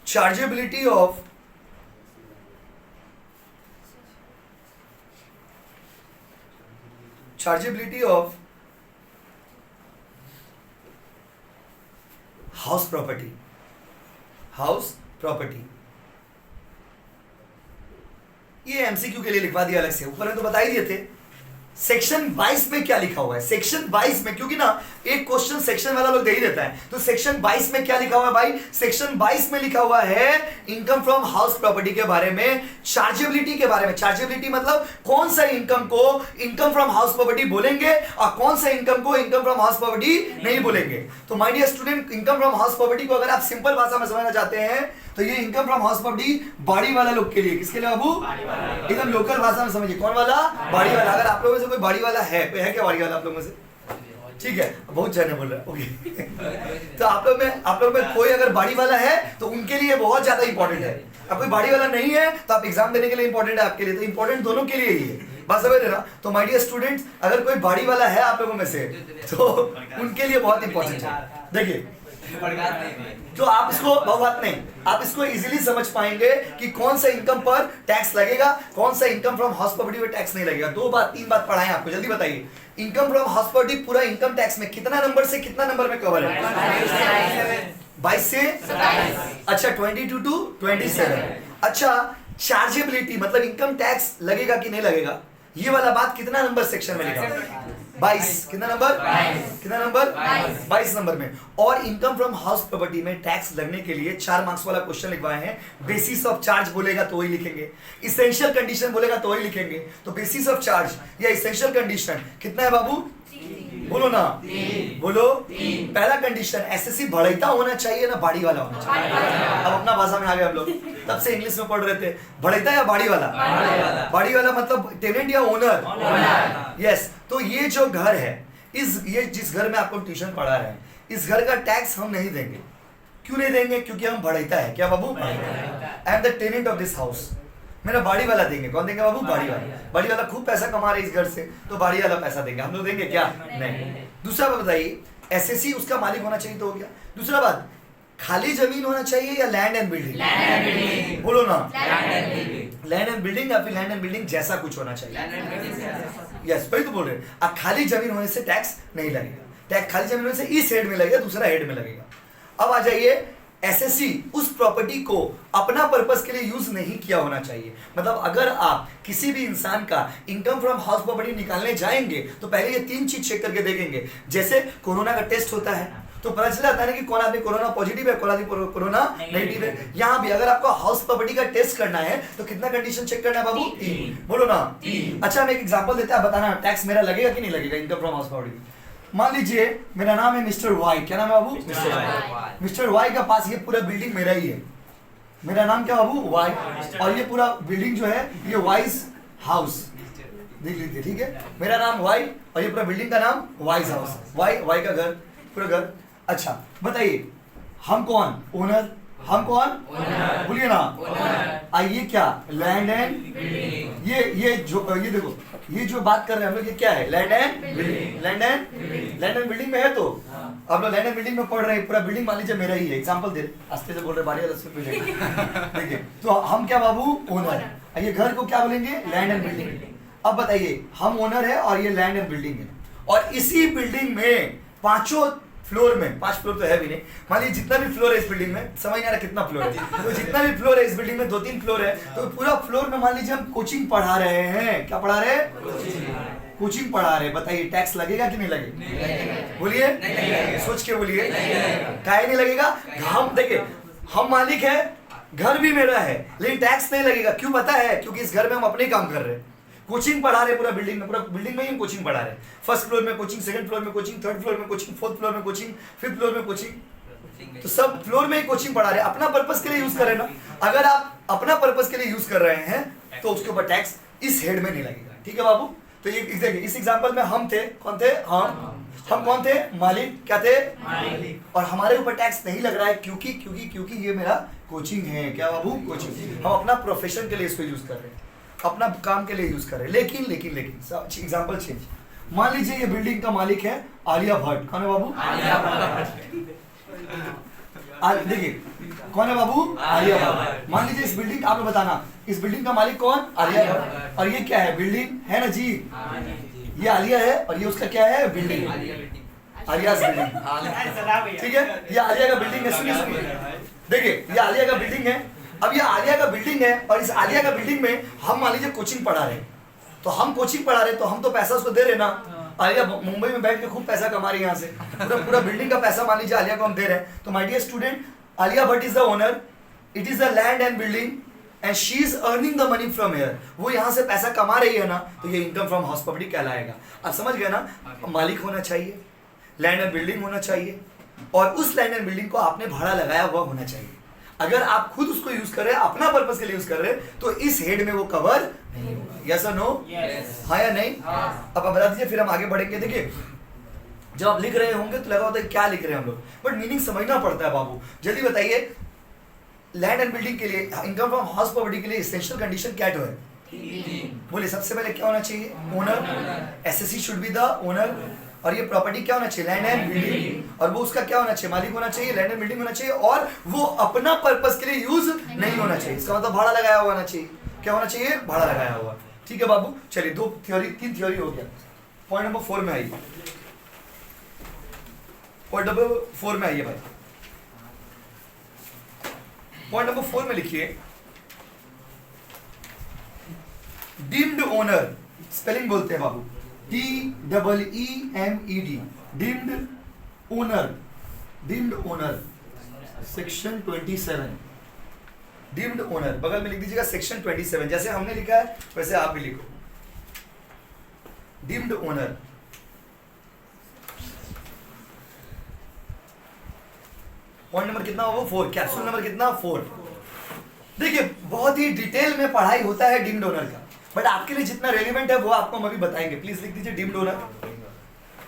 Speaker 1: chargeability of house property। ये एमसीक्यू के लिए लिखवा दिया अलग से, ऊपर में तो बता ही दिए थे। सेक्शन 22 में क्या लिखा हुआ है? सेक्शन 22 में, क्योंकि ना एक क्वेश्चन सेक्शन वाला लोग दे ही देता है, तो सेक्शन 22 में क्या लिखा हुआ है भाई? सेक्शन 22 में लिखा हुआ है इनकम फ्रॉम हाउस प्रॉपर्टी के बारे में, चार्जेबिलिटी के बारे में। चार्जेबिलिटी मतलब कौन सा इनकम को इनकम फ्रॉम हाउस प्रॉपर्टी बोलेंगे और कौन सा इनकम को इनकम फ्रॉम हाउस प्रॉपर्टी नहीं बोलेंगे। तो my dear student, income from house property को अगर आप सिंपल भाषा में समझना चाहते हैं तो ये इनकम फ्रॉम हाउस प्रॉपर्टी बाड़ी वाला लोग के लिए। किसके लिए बाबू? एकदम लोकल भाषा में समझिए, कौन वाला? बाड़ी वाला। अगर आप लोगों में से कोई बाड़ी वाला है, कोई है क्या बाड़ी वाला आप लोगों में से? ठीक है, बहुत जने बोल रहे हैं, ओके। तो आप लोग में कोई अगर बाड़ी वाला है तो उनके लिए बहुत ज्यादा इंपॉर्टेंट है। अब कोई बाड़ी वाला नहीं है तो आप एग्जाम देने के लिए इंपॉर्टेंट है आपके लिए, तो इंपॉर्टेंट दोनों के लिए ही है, बात समझ रहे ना? तो माय डियर स्टूडेंट्स, अगर कोई बाड़ी वाला है आप लोगों में से तो उनके लिए बहुत इंपॉर्टेंट है। देखिए तो आप इसको बात नहीं, आप इसको इजीली समझ पाएंगे कि कौन सा इनकम पर टैक्स लगेगा, कौन सा इनकम फ्रॉम हाउस प्रॉपर्टी पर टैक्स नहीं लगेगा। 2 बात 3 बात पढ़ाएं आपको, जल्दी बताइए। इनकम फ्रॉम हाउस प्रॉपर्टी पूरा इनकम टैक्स में कितना नंबर से कितना नंबर में कवर है? 22 से 27। अच्छा 22 to 27। अच्छा चार्जेबिलिटी मतलब इनकम टैक्स लगेगा कि नहीं लगेगा, ये वाला बात कितना नंबर सेक्शन में लिखा है? 22। कितना नंबर? 22 नंबर में। और इनकम फ्रॉम हाउस प्रॉपर्टी में टैक्स लगने के लिए 4 मार्क्स वाला क्वेश्चन लिखवाए हैं। बेसिस ऑफ चार्ज बोलेगा तो वही लिखेंगे, इसेंशियल कंडीशन बोलेगा तो वही लिखेंगे। तो बेसिस ऑफ चार्ज या इसेंशियल कंडीशन कितना है बाबू? बोलो ना, बोलो। पहला कंडीशन एसएससी बढ़ैता होना चाहिए ना बाड़ी वाला होना चाहिए। अब अपना भाषा में आ गए हम लोग, तब से इंग्लिश में पढ़ रहे थे। बढ़ैता या बाड़ी वाला? बाड़ी वाला मतलब टेनेंट या ओनर? यस। तो ये जो घर है, ये जिस घर में आपको ट्यूशन पढ़ा रहे हैं, इस घर का टैक्स हम नहीं देंगे। क्यों नहीं देंगे? क्योंकि हम बढ़ैता है। क्या बाबू? I am the tenant of this house. मेरा बाड़ी वाला देंगे। कौन देंगे बाबू? बाड़ी वाला। बाड़ी वाला खूब पैसा कमा रहे इस घर से, तो बाड़ी वाला पैसा देंगे। हम लोग देंगे क्या? नहीं। दूसरा बात बताइए, एसएससी उसका मालिक होना चाहिए तो हो गया। दूसरा बात, खाली जमीन होना चाहिए या लैंड एंड बिल्डिंग? बोलो ना, लैंड एंड बिल्डिंग या फिर लैंड एंड बिल्डिंग जैसा कुछ होना चाहिए। यस, वही तो बोल रहे हैं। अब खाली जमीन होने से टैक्स नहीं लगेगा। टैक्स खाली जमीन होने से इस हेड में लगेगा, दूसरा हेड में लगेगा। अब आ जाइए, एसएससी उस प्रॉपर्टी को अपना पर्पस के लिए यूज नहीं किया होना चाहिए। मतलब अगर आप किसी भी इंसान का इनकम फ्रॉम हाउस प्रॉपर्टी निकालने जाएंगे तो पहले ये 3 चीज चेक करके देखेंगे। जैसे कोरोना का टेस्ट होता है तो पता चल जाता है ना कि कौन आदमी कोरोना पॉजिटिव है, कौन आदमी कोरोना नेगेटिव है। यहाँ भी अगर आपको हाउस प्रॉपर्टी का टेस्ट करना है तो कितना कंडीशन चेक करना है बाबू? 3। बोलो ना। अच्छा हम एक एग्जांपल देते हैं, बताना टैक्स मेरा लगेगा कि नहीं लगेगा इनकम फ्रॉम हाउस प्रॉपर्टी। मान लीजिए मेरा नाम है मिस्टर वाई। क्या नाम है बाबू? Mister Y. मिस्टर वाई का पास ये पूरा बिल्डिंग मेरा ही है। मेरा नाम क्या बाबू? वाई। और ये पूरा बिल्डिंग जो है ये वाइज हाउस, देख लीजिए, ठीक है। मेरा नाम वाई और ये पूरा बिल्डिंग का नाम वाइज हाउस। वाई का घर, पूरा घर। अच्छा बताइए हम कौन? ओनर हम कौन? बोलिए ना। आइए क्या? लैंड एंड ये देखो, ये जो बात कर रहे हैं हम लोग, ये क्या है? Land and building. Land and building में है। तो आप लोग लैंड एंड बिल्डिंग में पढ़ रहे हैं, पूरा बिल्डिंग मान लीजिए मेरा ही है। एग्जांपल दे रहे, आस्ते से बोल रहे, बारी देखिए। तो हम क्या बाबू? ओनर। ये घर को क्या बोलेंगे? Land and building. अब बताइए, हम ओनर है और ये लैंड एंड बिल्डिंग है, और इसी बिल्डिंग में पांचों फ्लोर में, 5 फ्लोर तो है भी नहीं, मान लीजिए जितना भी फ्लोर है इस बिल्डिंग में, समझ नहीं आ रहा कितना फ्लोर है, तो जितना भी फ्लोर है इस बिल्डिंग में, 2-3 फ्लोर है, तो पूरा फ्लोर में मान लीजिए हम कोचिंग पढ़ा रहे हैं। क्या पढ़ा रहे हैं? कोचिंग पढ़ा रहे हैं। बताइए टैक्स लगेगा कि नहीं लगेगा? बोलिए, सोच के बोलिए। काहे नहीं लगेगा? हम देखिए, हम मालिक है, घर भी मेरा है, लेकिन टैक्स नहीं लगेगा। क्यों पता है? क्योंकि इस घर में हम अपने काम कर रहे हैं, कोचिंग पढ़ा रहे पूरा बिल्डिंग में ही हम कोचिंग पढ़ा रहे हैं। फर्स्ट फ्लोर में कोचिंग, सेकंड फ्लोर में कोचिंग, थर्ड फ्लोर में कोचिंग, फोर्थ फ्लोर में कोचिंग, फिफ्थ फ्लोर में कोचिंग, तो सब फ्लोर में ही कोचिंग पढ़ा रहे हैं। अपना पर्पस के लिए यूज कर रहे हैं ना। अगर आप अपना पर्पस के लिए यूज कर रहे हैं तो उसके ऊपर टैक्स इस हेड में नहीं लगेगा। ठीक है बाबू? तो ये इस एग्जांपल में हम थे, कौन थे? हम कौन थे? मालिक। क्या थे? मालिक। और हमारे ऊपर टैक्स नहीं लग रहा है क्योंकि ये मेरा कोचिंग है। क्या बाबू? कोचिंग। हम अपना प्रोफेशन के लिए इसको यूज कर रहे हैं, अपना काम के लिए यूज कर रहे हैं। लेकिन एग्जांपल चेंज। मान लीजिए ये बिल्डिंग का मालिक है आलिया भट्ट। कौन है बाबू? आलिया भट्ट। देखिए कौन है बाबू? आलिया भट्ट। मान लीजिए इस बिल्डिंग, आप बताना इस बिल्डिंग का मालिक कौन? आलिया भट्ट। और ये क्या है? बिल्डिंग है ना जी। ये आलिया है और ये उसका क्या है? Building, आलियास building. ठीक है, ये आलिया का बिल्डिंग है। सुनिए, देखिए ये आलिया का बिल्डिंग है। अब ये आलिया का बिल्डिंग है और इस आलिया का बिल्डिंग में हम मान लीजिए कोचिंग पढ़ा रहे हैं, तो हम कोचिंग पढ़ा रहे हैं तो हम तो पैसा उसको दे रहे ना। आलिया मुंबई में बैठ के खूब पैसा कमा रही है, यहाँ से पूरा बिल्डिंग का पैसा मान लीजिए आलिया को हम दे रहे हैं। तो my dear student, Alia Bhatt is the owner, it is the land and building and she is earning the money from here. वो यहाँ से पैसा कमा रही है ना, तो ये इनकम फ्रॉम हाउस प्रॉपर्टी कहलाएगा। आप समझ गए ना? मालिक होना चाहिए, लैंड एंड बिल्डिंग होना चाहिए, और उस लैंड एंड बिल्डिंग को आपने भाड़ा लगाया हुआ होना चाहिए। अगर आप खुद उसको यूज कर रहे हैं, अपना पर्पस के लिए यूज कर रहे हैं, तो इस हेड में वो कवर नहीं होगा। यस और नो? हाँ या नहीं? अब आप बता दीजिए, फिर हम आगे बढ़ेंगे। देखिए जब आप लिख रहे होंगे तो लगा होता है क्या लिख रहे हैं हम लोग, बट मीनिंग समझना पड़ता है बाबू। जल्दी बताइए, लैंड एंड बिल्डिंग के लिए, इनकम फ्रॉम हाउस प्रॉपर्टी के लिए एसेंशियल कंडीशन क्या है? बोलिए, सबसे पहले क्या होना चाहिए? Owner. SSC should be the owner. और ये प्रॉपर्टी क्या होना चाहिए? Land and building. और वो उसका क्या होना चाहिए? मालिक होना चाहिए, लैंड एंड बिल्डिंग होना चाहिए, और वो अपना पर्पस के लिए यूज नहीं होना चाहिए। इसका मतलब भाड़ा लगाया हुआ होना चाहिए। क्या होना चाहिए? भाड़ा लगाया हुआ। ठीक है बाबू, चलिए 3 थ्योरी हो गया। पॉइंट नंबर 4 में आइए। पॉइंट नंबर 4 में आइए भाई। पॉइंट नंबर 4 में लिखिए, डीम्ड ओनर। स्पेलिंग बोलते हैं बाबू, DEEMED, deemed owner. Section 27, deemed owner बगल में लिख दीजिएगा सेक्शन 27। जैसे हमने लिखा है वैसे आप भी लिखो, डीम्ड ओनर। पॉइंट नंबर कितना हो? 4। कैप्सूल नंबर कितना? 4। देखिए बहुत ही डिटेल में पढ़ाई होता है डीम्ड ओनर का, बट आपके लिए जितना रेलिवेंट है वो आपको हम अभी बताएंगे। प्लीज लिख दीजिए डीम्ड ओनर।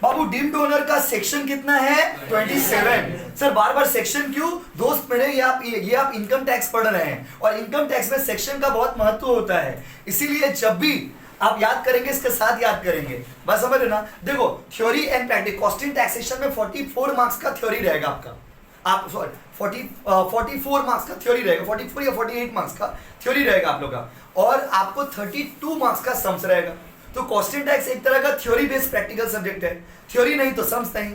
Speaker 1: बाबू डीम्ड ओनर का सेक्शन कितना है? 27। सर बार बार सेक्शन क्यों? दोस्त मेरे, ये आप इनकम टैक्स पढ़ रहे हैं, और इनकम टैक्स में सेक्शन का बहुत महत्व होता है। इसीलिए जब भी आप याद करेंगे इसके साथ याद करेंगे। बस समझ रहे ना? देखो theory and practice, costing taxation में 44 मार्क्स का थ्योरी रहेगा आपका। आप सॉरी 44 मार्क्स का थ्योरी रहेगा, 44 या 48 मार्क्स का थ्योरी रहेगा आप लोग का, और आपको 32 मार्क्स का सम्स रहेगा। तो कॉस्टिंग टैक्स एक तरह का थ्योरी बेस्ड प्रैक्टिकल सब्जेक्ट है। थ्योरी नहीं तो सम्स नहीं।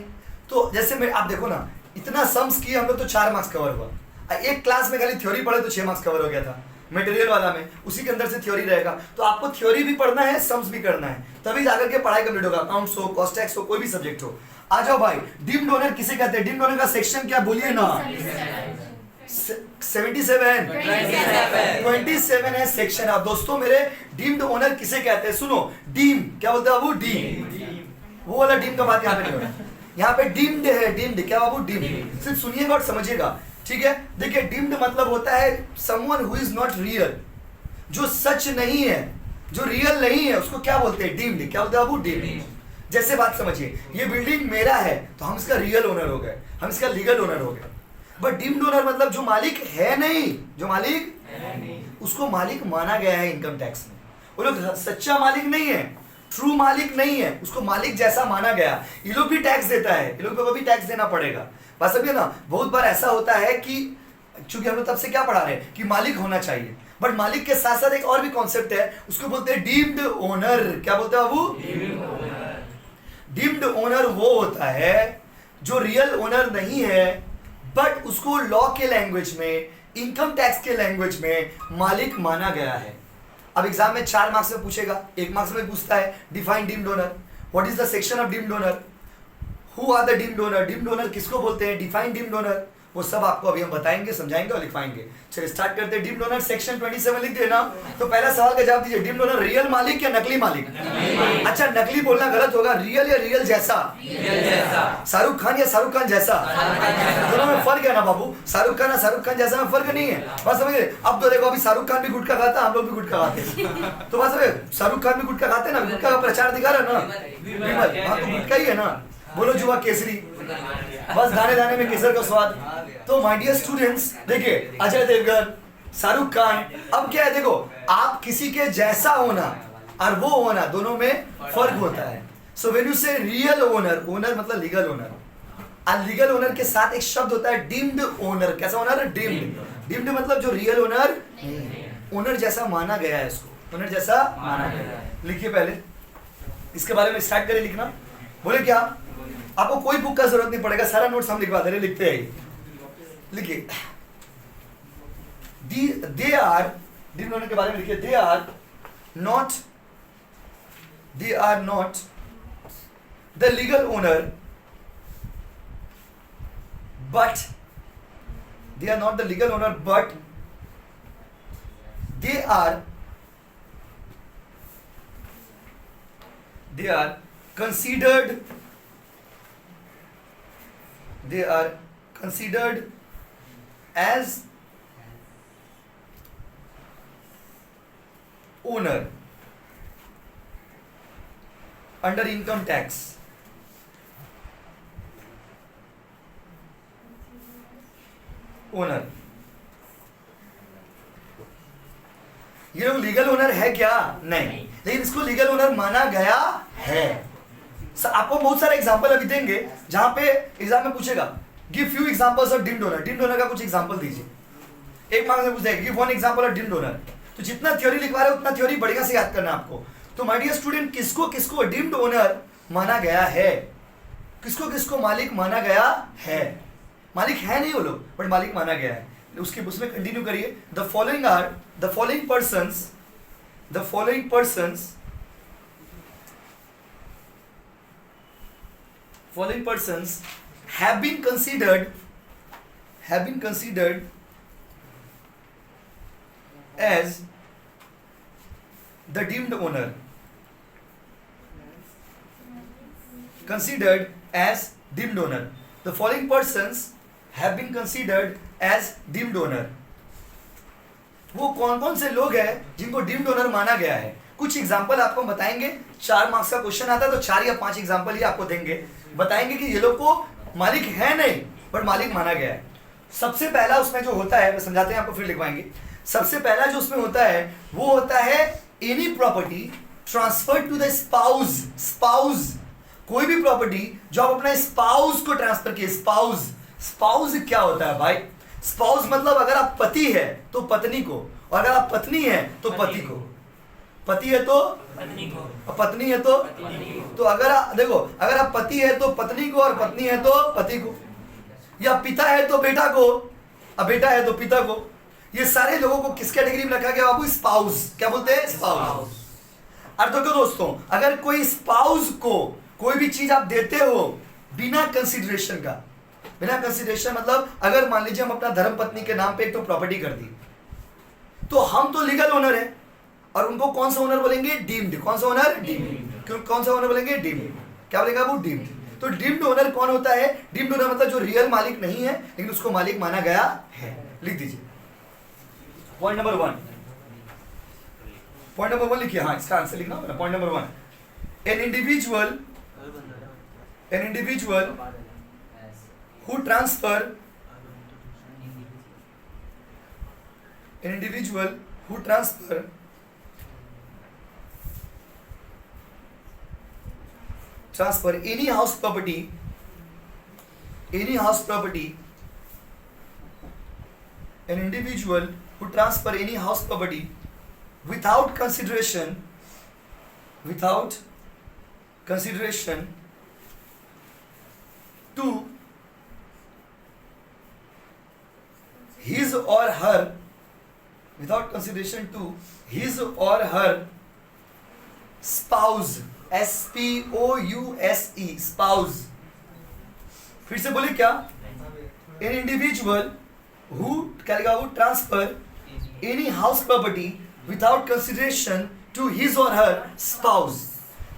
Speaker 1: तो जैसे आप देखो ना, इतना सम्स किए हम लोग तो 4 मार्क्स कवर हुआ। एक क्लास में खाली थ्योरी पढ़े तो 6 मार्क्स कवर हो गया था मटेरियल वाला में, उसी के अंदर से थ्योरी रहेगा। तो आपको थ्योरी भी पढ़ना है, सम्स भी करना है, तभी जाकर के पढ़ाई कंप्लीट होगा। अकाउंट्स हो, कॉस्ट टैक्स हो, कोई भी सब्जेक्ट हो। आ जाओ भाई, डीम्ड ओनर किसे कहते हैं? डीम्ड ओनर का सेक्शन क्या बोलिए ना? 27 है सेक्शन। अब दोस्तों मेरे, डीम्ड ओनर किसे कहते हैं? सुनो, डीम क्या बोलते हैं बाबू? डीम। वो वाला डीम का बात यहाँ पे नहीं हो रहा, यहाँ पे डीम्ड है। डीम्ड क्या बाबू? डीम्ड। सिर्फ सुनिएगा और समझिएगा, ठीक है? देखिए डिम्ड मतलब होता है someone who is not real, जो सच नहीं है, जो रियल नहीं है, उसको क्या बोलते हैं? डीम्ड। क्या बोलते हैं बाबू? डीम्ड। जैसे बात समझिए, ये बिल्डिंग मेरा है तो हम इसका रियल ओनर हो गए, हम इसका लीगल ओनर हो गए। बट डीम्ड ओनर मतलब जो मालिक है नहीं, जो मालिक उसको मालिक माना गया है इनकम टैक्स में। वो लोग सच्चा मालिक नहीं है, ट्रू मालिक नहीं है, उसको मालिक जैसा माना गया। ये लोग भी टैक्स देता है, ये लोग को भी टैक्स देना पड़ेगा। बस अभी ना बहुत बार ऐसा होता है कि चूंकि हम लोग तब से क्या पढ़ा रहे हैं कि मालिक होना चाहिए, बट मालिक के साथ साथ एक और भी कॉन्सेप्ट है, उसको बोलते हैं डीम्ड ओनर। क्या बोलते हैं बाबू? डीम्ड ओनर वो होता है जो रियल ओनर नहीं है, बट उसको लॉ के लैंग्वेज में, इनकम टैक्स के लैंग्वेज में मालिक माना गया है। अब एग्जाम में 4 मार्क्स में पूछेगा, 1 मार्क्स में पूछता है define deemed owner, what is the section of deemed owner, who are the deemed owner, deemed owner किसको बोलते हैं, डिफाइन डीम्ड ओनर, वो सब आपको अभी हम बताएंगे, समझाएंगे और लिखवाएंगे। चलिए स्टार्ट करते हैं। डीम्ड ओनर सेक्शन 27 लिख देना। तो पहला सवाल का जवाब दीजिए, डीम्ड ओनर रियल मालिक या नकली मालिक? अच्छा, नकली बोलना गलत होगा, रियल या रियल जैसा? शाहरुख खान या शाहरुख खान जैसा? दोनों में फर्क है ना बाबू, शाहरुख खान या शाहरुख खान जैसा में फर्क नहीं है। बस समझिए, अब तो देखो अभी शाहरुख खान भी गुटखा खाता है, हम लोग भी गुटखा खाते हैं, तो बस शाहरुख खान भी गुटखा खाते हैं ना, गुटखा का प्रचार दिखा रहा है ना, हाँ तो गुटखा ही है ना। बोलो जुआ केसरी, बस दाने दाने में केसर का स्वाद। तो माय डियर स्टूडेंट्स, देखिए अजय देवगन, शाहरुख खान, अब क्या है देखो, आप किसी के जैसा होना और वो होना दोनों में फर्क होता है। सो व्हेन यू से रियल ओनर, ओनर मतलब लीगल ओनर, और लीगल ओनर के साथ एक शब्द होता है डीम्ड ओनर। कैसा ओनर? डीम्ड। डीम्ड मतलब जो रियल ओनर, ओनर जैसा माना गया है, उसको ओनर जैसा माना गया है। लिखिए पहले, इसके बारे में स्टार्ट करें लिखना। बोले क्या, आपको कोई बुक का जरूरत नहीं पड़ेगा, सारा नोट्स हम लिखवा दे रहे, लिखते हैं। लिखिए दे आर, डीम्ड ओनर के बारे में लिखिए, they are not the legal owner, but they are not the legal owner, but they are considered as owner under income tax. Owner, ये लोग लीगल ओनर है क्या? नहीं, लेकिन इसको लीगल ओनर माना गया है। आपको बहुत सारे एग्जांपल अभी देंगे जहां पे एग्जाम में पूछेगा give few examples of deemed owner, deemed owner का कुछ एग्जांपल दीजिए। 1 मार्क्स में पूछेगा give one example of deemed owner. तो जितना थ्योरी लिखवा रहे हो उतना थ्योरी बढ़िया से याद करना आपको। तो माय डियर स्टूडेंट, किसको किसको डीम्ड ओनर माना गया है, किसको किसको मालिक माना गया है? मालिक है नहीं वो लोग, बट मालिक माना गया है। उसके उसमें कंटिन्यू करिए। The following persons have been considered as the deemed owner. Considered as deemed owner. The following persons have been considered as deemed owner. वो कौन कौन से लोग हैं जिनको डीम्ड ओनर माना गया है? कुछ एग्जांपल आपको बताएंगे। 4 मार्क्स का क्वेश्चन आता है तो 4 या 5 एग्जांपल ही आपको देंगे, बताएंगे कि ये लोग को मालिक है नहीं पर मालिक माना गया है। सबसे पहला उसमें जो होता है, समझाते हैं आपको फिर लिखवाएंगे। सबसे पहला जो उसमें होता है वो होता है any property transfer to the spouse. कोई भी प्रॉपर्टी जो आप अपने स्पाउस को ट्रांसफर किए। स्पाउस क्या होता है भाई? स्पाउस मतलब अगर आप पति है तो पत्नी को, और अगर आप पत्नी है तो पति को। पति है तो पत्नी को, और पत्नी है तो अगर देखो, अगर आप पति है तो पत्नी को, और पत्नी है तो पति को, या पिता है तो बेटा को, और बेटा है तो पिता को। ये सारे लोगों को किस कैटेगरी में रखा गया बाबू? स्पाउस। क्या बोलते हैं? स्पाउस। और देखो दोस्तों, अगर कोई स्पाउस को कोई भी चीज आप देते हो बिना कंसिडरेशन का, बिना कंसिडरेशन मतलब अगर मान लीजिए हम अपना धर्म पत्नी के नाम पे एक तो प्रॉपर्टी कर दी, तो हम तो लीगल ओनर है, और उनको कौन सा ओनर बोलेंगे? डीम्ड। कौन सा ओनर? डीम्ड। क्यों कौन सा ओनर बोलेंगे? डीम्ड। क्या बोलेगा वो? डीम्ड। तो डीम्ड ओनर कौन होता है? डीम्ड ओनर मतलब जो रियल मालिक नहीं है लेकिन उसको मालिक माना गया है। लिख दीजिए पॉइंट नंबर 1। पॉइंट नंबर 1 लिखिए। हाँ, इसका आंसर लिखना होगा। Point number 1, an individual who transfer an individual who transfer any house property an individual who transfer any house property without consideration to his or her spouse, spouse, spouse. फिर से बोलिए क्या? An individual who क्या लिखा? Who transfer any house property without consideration to his or her spouse.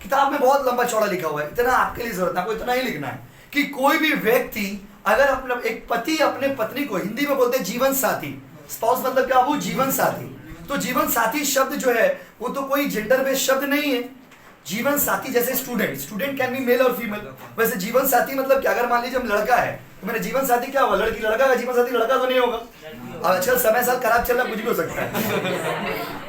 Speaker 1: किताब में बहुत लंबा चौड़ा लिखा हुआ है, इतना आपके लिए जरूरत है, आपको इतना ही लिखना है कि कोई भी व्यक्ति अगर अपना एक पति अपने पत्नी को, हिंदी में बोलते हैं जीवन साथी, स्पाउस मतलब क्या? वो जीवन साथी। तो जीवन साथी शब्द जो है वो तो कोई जेंडर बेस्ड शब्द नहीं है। जीवन साथी जैसे स्टूडेंट कैन बी मेल और फीमेल, वैसे जीवन साथी मतलब क्या? अगर मान लीजिए हम लड़का है तो मेरा जीवन साथी क्या होगा? लड़की। लड़का का जीवन साथी लड़का तो नहीं होगा। आजकल समय साल खराब चल रहा, कुछ भी हो सकता है,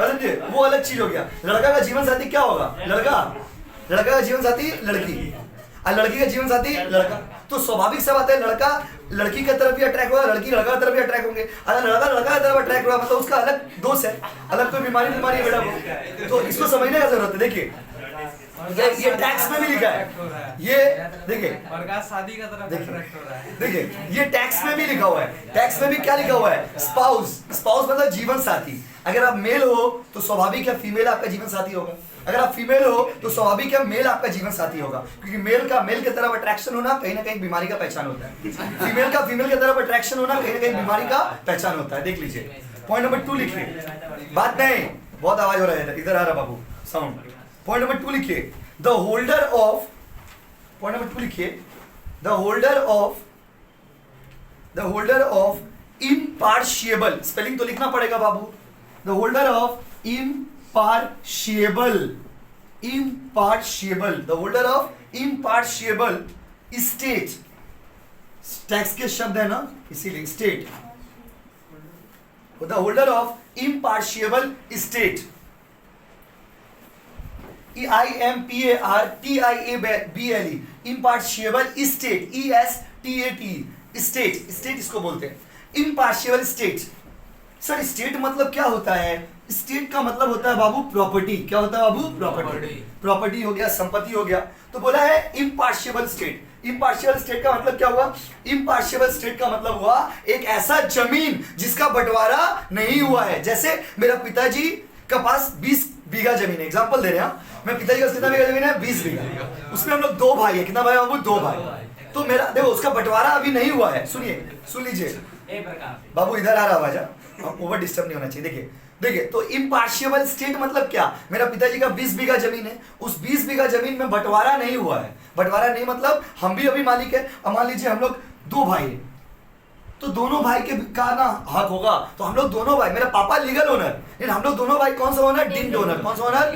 Speaker 1: समझे? वो अलग चीज हो गया। लड़का का जीवन साथी क्या होगा? लड़का का जीवन साथी लड़की, और लड़की का जीवन साथी लड़का। तो स्वाभाविक सा बात है, लड़का लड़की की तरफ भी अट्रैक्ट होगा, लड़की लड़का की तरफ भी अट्रैक्ट होंगे। अगर लड़का की तरफ अट्रैक्ट होगा मतलब उसका अलग दोष है, अलग कोई बीमारी है बेटा वो। तो इसको समझने का जरूरत है। देखिए ये टैक्स में भी लिखा है, ये देखिए
Speaker 2: शादी का तरफ अट्रैक्ट हो रहा है।
Speaker 1: देखिए ये टैक्स में भी लिखा हुआ है। टैक्स में भी क्या लिखा हुआ है? स्पाउस मतलब जीवन साथी। अगर आप मेल हो तो स्वाभाविक है फीमेल आपका जीवन साथी होगा, अगर आप फीमेल हो तो स्वाभाविक है मेल आपका जीवन साथी होगा, क्योंकि मेल की तरफ अट्रैक्शन होना कहीं ना कहीं बीमारी का पहचान होता है। फीमेल की तरफ अट्रैक्शन होना कहीं ना कहीं बीमारी का पहचान होता है। देख लीजिए पॉइंट नंबर 2 लिखिए। बात नहीं, बहुत आवाज हो रहा है, इधर आ रहा बाबू साउंड। पॉइंट नंबर 2 लिखिए। The holder of impartible, spelling तो लिखना पड़ेगा बाबू। The holder of impartial, the holder of impartial state, tax के शब्द है ना इसीलिए state. the holder of impartial state, impartiable, impartial state, state इसको बोलते हैं impartial state। सर स्टेट मतलब क्या होता है? स्टेट का मतलब होता है बाबू प्रॉपर्टी। क्या होता है बाबू? प्रॉपर्टी हो गया, संपत्ति हो गया। तो बोला है इम्पार्शियल स्टेट। इम्पार्शियल स्टेट का मतलब क्या हुआ? इम्पार्शियल स्टेट का मतलब हुआ एक ऐसा जमीन जिसका बंटवारा नहीं हुआ है। जैसे मेरा पिताजी का पास 20 बीघा जमीन है, एग्जांपल दे रहे हैं। मेरे पिताजी का कितना बीघा जमीन है? 20 बीघा। उसमें हम लोग 2 भाई है। कितना भाई बाबू? 2 भाई। तो मेरा देखो उसका बंटवारा अभी नहीं हुआ है। सुन लीजिए बाबू, इधर आ रहा आवाज, ओवर डिस्टर्ब नहीं होना चाहिए। देखिए तो इम्पार्शियल स्टेट मतलब क्या? मेरा पिताजी का 20 बीघा जमीन है, उस 20 बीघा जमीन में बंटवारा नहीं हुआ है। बंटवारा नहीं मतलब हम भी अभी मालिक है। अब मान लीजिए हम लोग 2 भाई हैं, तो दोनों भाई के का ना हक होगा। तो हम लोग दोनों भाई, मेरा पापा लीगल ओनर, लेकिन हम लोग दोनों भाई कौन सा ओनर? Deemed owner. कौन सा ओनर?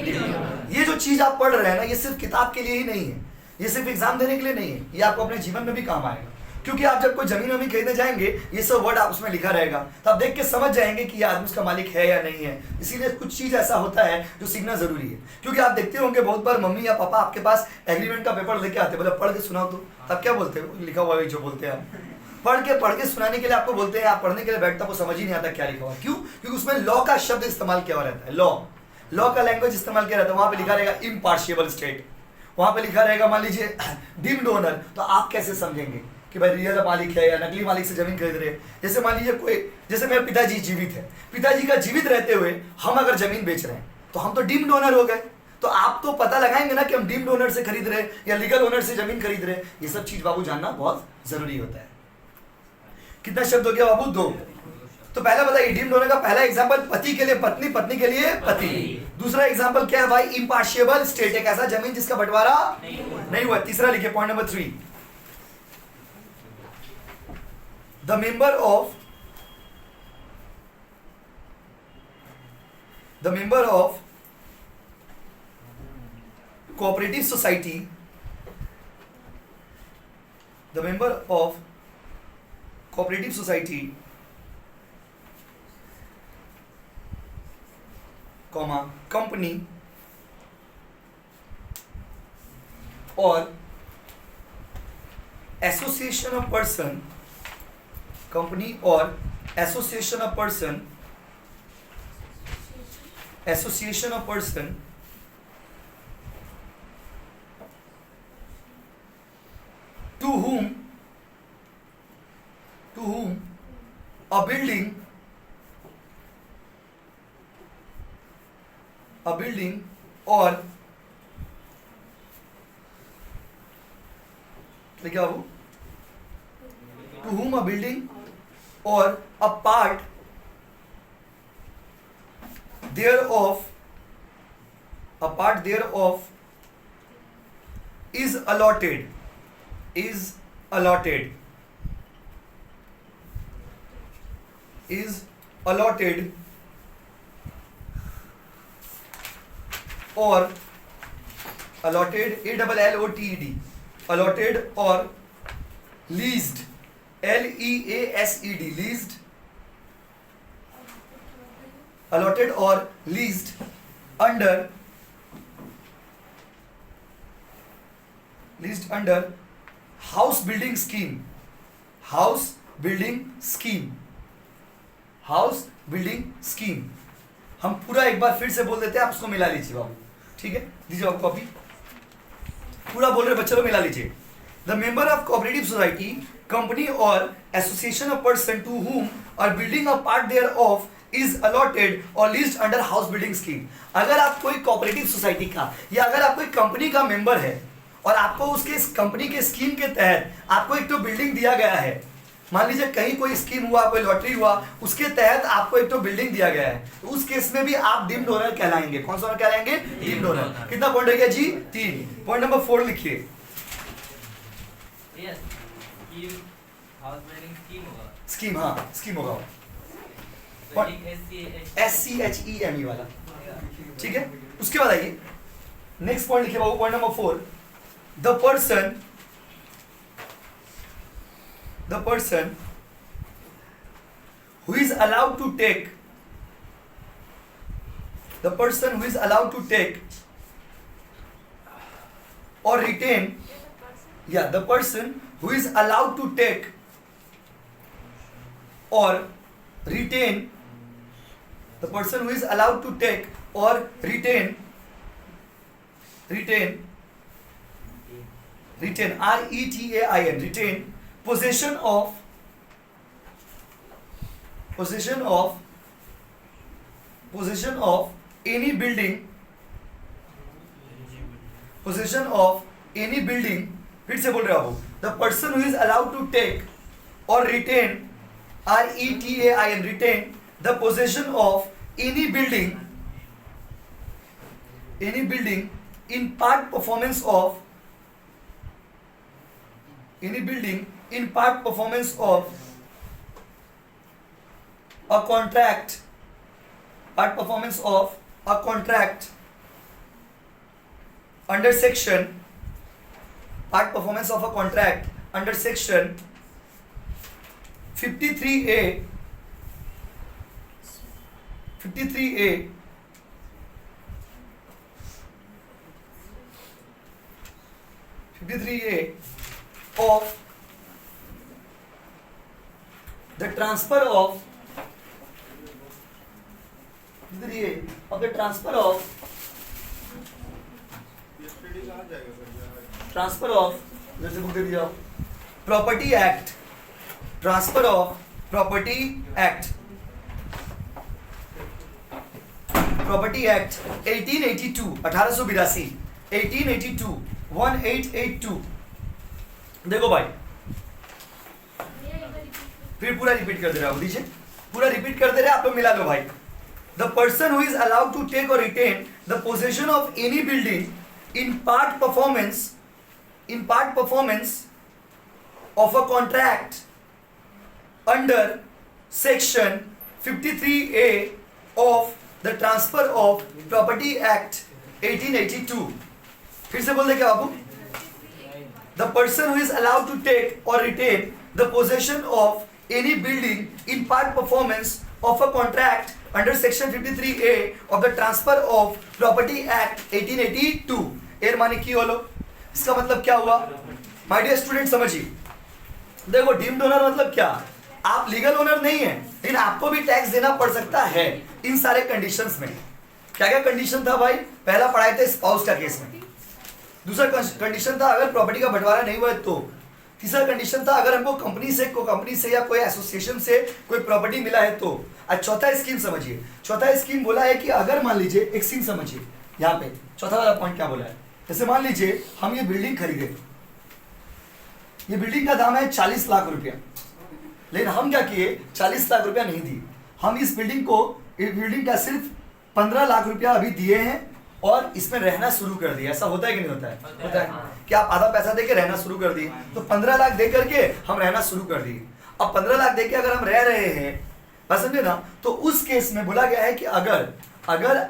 Speaker 1: ये जो चीज आप पढ़ रहे हैं ना, ये सिर्फ किताब के लिए ही नहीं है, ये सिर्फ एग्जाम देने के लिए नहीं है, ये आपको अपने जीवन में भी काम आएगा। क्योंकि आप जब कोई जमीन खरीदने जाएंगे, ये सब वर्ड आप उसमें लिखा रहेगा, तो आप देख के समझ जाएंगे कि ये आदमी उसका मालिक है या नहीं है। इसीलिए कुछ चीज ऐसा होता है जो सीखना जरूरी है। क्योंकि आप देखते होंगे बहुत बार मम्मी या पापा आपके पास एग्रीमेंट का पेपर लेके आते, बोले पढ़ के सुनाओ, तो आप क्या बोलते हैं? लिखा हुआ है जो बोलते हैं आप, पढ़ के सुनाने के लिए आपको बोलते हैं। आप पढ़ने के लिए बैठता, आपको समझ ही नहीं आता क्या लिखा हुआ। क्यों? क्योंकि उसमें लॉ का शब्द इस्तेमाल किया हुआ रहता है, लॉ का लैंग्वेज इस्तेमाल किया रहता है। वहां पे लिखा रहेगा इम्पार्शियल स्टेट, वहां पे लिखा रहेगा मान लीजिए डीम्ड ओनर। तो आप कैसे समझेंगे कि भाई रियल मालिक है या नकली मालिक से जमीन खरीद रहे हैं? जैसे मान लीजिए कोई, जैसे मेरे पिताजी जीवित है, पिताजी का जीवित रहते हुए हम अगर जमीन बेच रहे हैं तो हम तो डीम्ड ओनर हो गए। तो आप तो पता लगाएंगे ना कि हम डीम्ड ओनर से खरीद रहे हैं या लीगल ओनर से जमीन खरीद रहे हैं। ये सब चीज बाबू जानना बहुत जरूरी होता है। कितना शब्द हो गया बाबू? 2। तो पहला बताइए, डीम्ड ओनर का पहला एग्जांपल पति के लिए पत्नी, पत्नी के लिए पति। दूसरा एग्जांपल क्या है भाई? इम्पार्शियल स्टेट, एक ऐसा जमीन जिसका बंटवारा नहीं हुआ। तीसरा लिखिए point number 3, the member of cooperative society, the member of cooperative society comma company or association of person, company or association of person, association of person to whom a building or क्या वो, to whom a building or a part thereof is allotted or allotted ALLOTED allotted or leased LEASED leased allotted or leased under house building scheme हम पूरा एक बार फिर से बोल देते हैं, आप उसको मिला लीजिए बाबू, ठीक है, दीजिए आप कॉपी, पूरा बोल रहे बच्चों को मिला लीजिए। The member of cooperative society, company or association of person to whom are building a part thereof is allotted or leased under house building scheme. अगर आप कोई कोऑपरेटिव सोसाइटी का या अगर आप कोई कंपनी का मेंबर है और आपको उसके कंपनी के स्कीम के तहत आपको एक तो बिल्डिंग दिया गया है, मान लीजिए कहीं कोई स्कीम हुआ, कोई लॉटरी हुआ, उसके तहत आपको एक तो बिल्डिंग दिया गया है, तो उस केस में भी आप डीम्ड ओनर कहलाएंगे। कौन सा ओनर कहलाएंगे? Deemed owner. कितना पॉइंट है जी? 3। पॉइंट नंबर 4 लिखिए। स्कीम, हाँ स्कीम होगा SCHEME वाला, ठीक है। उसके बाद आइए नेक्स्ट पॉइंट लिखिए बाबू, point number 4। The person who is allowed to take or retain, the person who is allowed to take or retain retain RETAIN retain possession of any building, फिर से बोल रहे हो आप, the person who is allowed to take or retain RETAIN retain the possession of any building in part performance of a contract under section 53A of the transfer of Property Act 1882 1882 देखो भाई, फिर पूरा repeat कर दे रहा हूं, दीजिए पूरा repeat कर दे रहे, आप लोग मिला लो भाई। The person who is allowed to take or retain the possession of any building in part performance of a contract under section 53A of the transfer of property act 1882। फिर से बोल दे क्या बाबू? The person who is allowed to take or retain the possession of any building in part performance of a contract under section 53A of the transfer of property act 1882 एर माने की होलो। इसका मतलब क्या हुआ माय डियर स्टूडेंट, समझिए। देखो deemed owner मतलब क्या, आप लीगल ओनर नहीं है लेकिन आपको भी टैक्स देना पड़ सकता है इन सारे कंडीशंस में। क्या क्या कंडीशन था भाई, पहला पढ़ाए थे स्पाउस का केस में, दूसरा कंडीशन था अगर प्रॉपर्टी का बंटवारा नहीं हुआ है तो, तीसरा कंडीशन था अगर हमको कंपनी से या कोई एसोसिएशन से कोई प्रॉपर्टी मिला है तो, और चौथा स्कीम समझिए, चौथा स्कीम बोला है कि अगर मान लीजिए एक सीन समझिए यहाँ पे, चौथा वाला पॉइंट क्या बोला है, जैसे मान लीजिए हम ये बिल्डिंग खरीदे, ये बिल्डिंग का दाम है 40 लाख रुपया, लेकिन हम क्या किए 40 लाख रुपया नहीं दिए, हम इस बिल्डिंग का सिर्फ 15 लाख रुपया अभी दिए हैं और इसमें रहना शुरू कर दिया। ऐसा होता है कि नहीं होता है? होता है कि आप आधा पैसा देके रहना शुरू कर दिए, तो 15 लाख दे करके हम रहना शुरू कर दिए। अब 15 लाख देके अगर हम रह रहे हैं, बात समझे ना, तो उस केस में बोला गया है कि अगर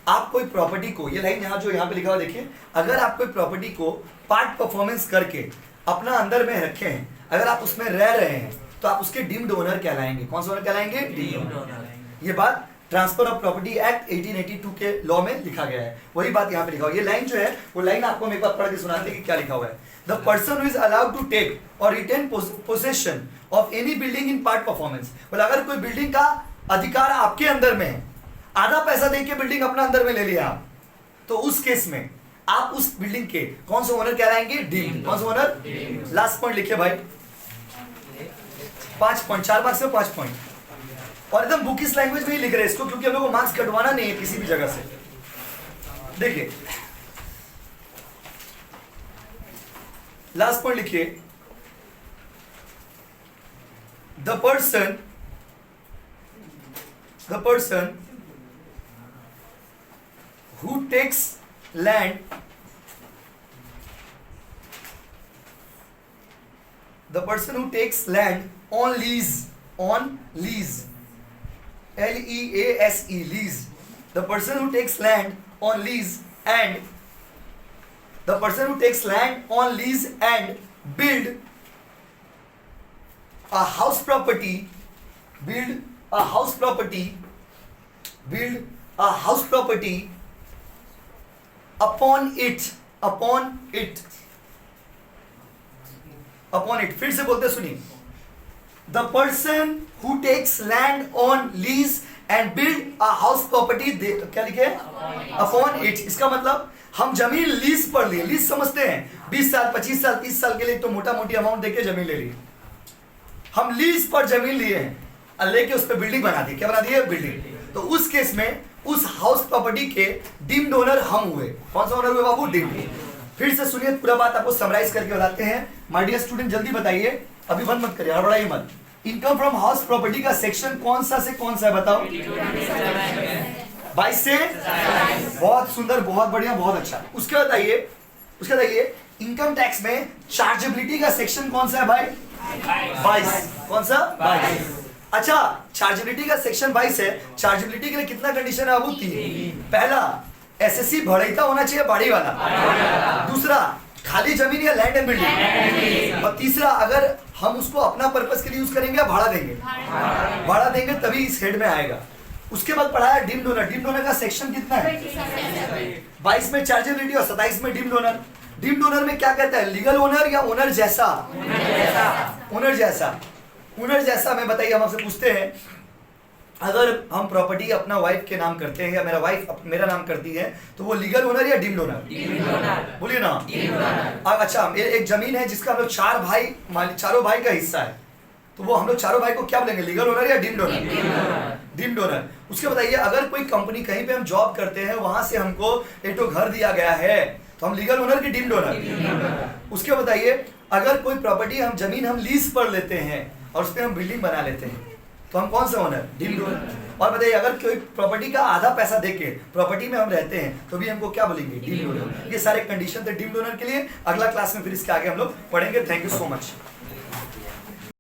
Speaker 1: आप कोई प्रॉपर्टी को, ये लाइन यहाँ पे लिखा हुआ देखिए, अगर आप कोई प्रॉपर्टी को पार्ट परफॉर्मेंस करके अपना अंदर में रखे हैं, अगर आप उसमें रह रहे हैं तो आप उसके डीम्ड ओनर कहलाएंगे। कौन सा ओनर कहलाएंगे? Deemed owner. ये बात ट्रांसफर ऑफ प्रॉपर्टी एक्ट 1882 के लॉ में लिखा गया है, वही बात यहाँ पे लिखा हुआ है। ये लाइन जो है वो लाइन आपको हम एक बार पढ़ के सुनाते हैं कि क्या लिखा हुआ है। The person who is allowed to take or retain possession of any building in part performance, बोला अगर कोई बिल्डिंग का अधिकार आपके अंदर में है, आधा पैसा दे के बिल्डिंग अपना अंदर में ले लिया आप, तो उस केस में आप उस बिल्डिंग के कौन से ओनर कहलाएंगे? डीम्ड। कौन सा ओनर? लास्ट पॉइंट लिखिए भाई, 5 पॉइंट, 4 मार्क्स में 5 पॉइंट, और एकदम बुक इस लैंग्वेज में ही लिख रहे हैं इसको, क्योंकि हम लोग को मार्क्स कटवाना नहीं है किसी भी जगह से। देखिए लास्ट पॉइंट लिखिए, the person who takes land, the person who takes land on lease, L-E-A-S-E, lease, the person who takes land on lease and the person who takes land on lease and build a house property upon it, फिर से बोलते सुनिए, the person who takes land on lease and build a house property, क्या लिखे? Upon it. इसका मतलब हम जमीन लीज पर लिए, लीज समझते हैं 20 साल 25 साल 30 साल के लिए, तो मोटा मोटी अमाउंट देके जमीन ले ली, हम लीज पर जमीन लिए हैं और लेके उस पर बिल्डिंग बना दी। क्या बना दी है? बिल्डिंग। तो उस केस में उस हाउस प्रॉपर्टी के डीम्ड ओनर हम हुए। कौन सा ओनर हुए बाबू? डीम्ड। फिर से सुनिए, पूरा बात आपको समराइज करके बताते हैं। माय डियर स्टूडेंट जल्दी बताइए, अभी बंद मत करिए, हड़बड़ाइए मत। इनकम फ्रॉम हाउस प्रॉपर्टी का सेक्शन कौन सा से कौन सा है बताओ? 22 से, बहुत सुंदर, बहुत बढ़िया, बहुत अच्छा। उसके बताइए इनकम टैक्स में चार्जेबिलिटी का सेक्शन कौन सा है भाई? 22। कौन सा? 22। अच्छा, चार्जेबिलिटी का सेक्शन 22 है। चार्जेबिलिटी के लिए कितना कंडीशन है बाबू? 3। पहला, एसएससी बढ़ईता होना चाहिए, बाड़ी वाला। दूसरा, खाली जमीन या लैंड एंड बिल्डिंग। और तीसरा, अगर हम उसको अपना पर्पस के लिए यूज करेंगे या भाड़ा देंगे तभी इस हेड में आएगा। उसके बाद पढ़ाया डीम्ड ओनर। डीम्ड ओनर का सेक्शन कितना है? 22 में चार्जेबिलिटी और 27 में डीम्ड ओनर। डीम्ड ओनर में क्या कहता है? लीगल ओनर या ओनर जैसा? ओनर जैसा में बताइए, हम आपसे पूछते हैं, अगर हम प्रॉपर्टी अपना वाइफ के नाम करते हैं या मेरा वाइफ मेरा नाम करती है, तो वो लीगल ओनर या डीम्ड ओनर? बोलिए ना। अच्छा, एक जमीन है जिसका हम लोग चारों भाई का हिस्सा है, तो वो हम लोग चारों भाई को क्या बोलेंगे? लीगल ओनर या डीम्ड ओनर? Deemed owner. उसके बताइए, अगर कोई कंपनी कहीं पे हम जॉब करते हैं, वहां से हमको एक तो घर दिया गया है, तो हम लीगल ओनर की डीम्ड ओनर? उसके बताइए, अगर कोई प्रॉपर्टी जमीन हम लीज पर लेते हैं और उस पर हम बिल्डिंग बना लेते हैं, तो हम कौन सा ओनर? Deemed owner. और बताइए, अगर कोई प्रॉपर्टी का आधा पैसा देके प्रॉपर्टी में हम रहते हैं, तो भी हमको क्या बोलेंगे? Deemed owner. ये सारे कंडीशन थे डीम्ड ओनर के लिए। अगला क्लास में फिर इसके आगे हम लोग पढ़ेंगे। Thank you so much.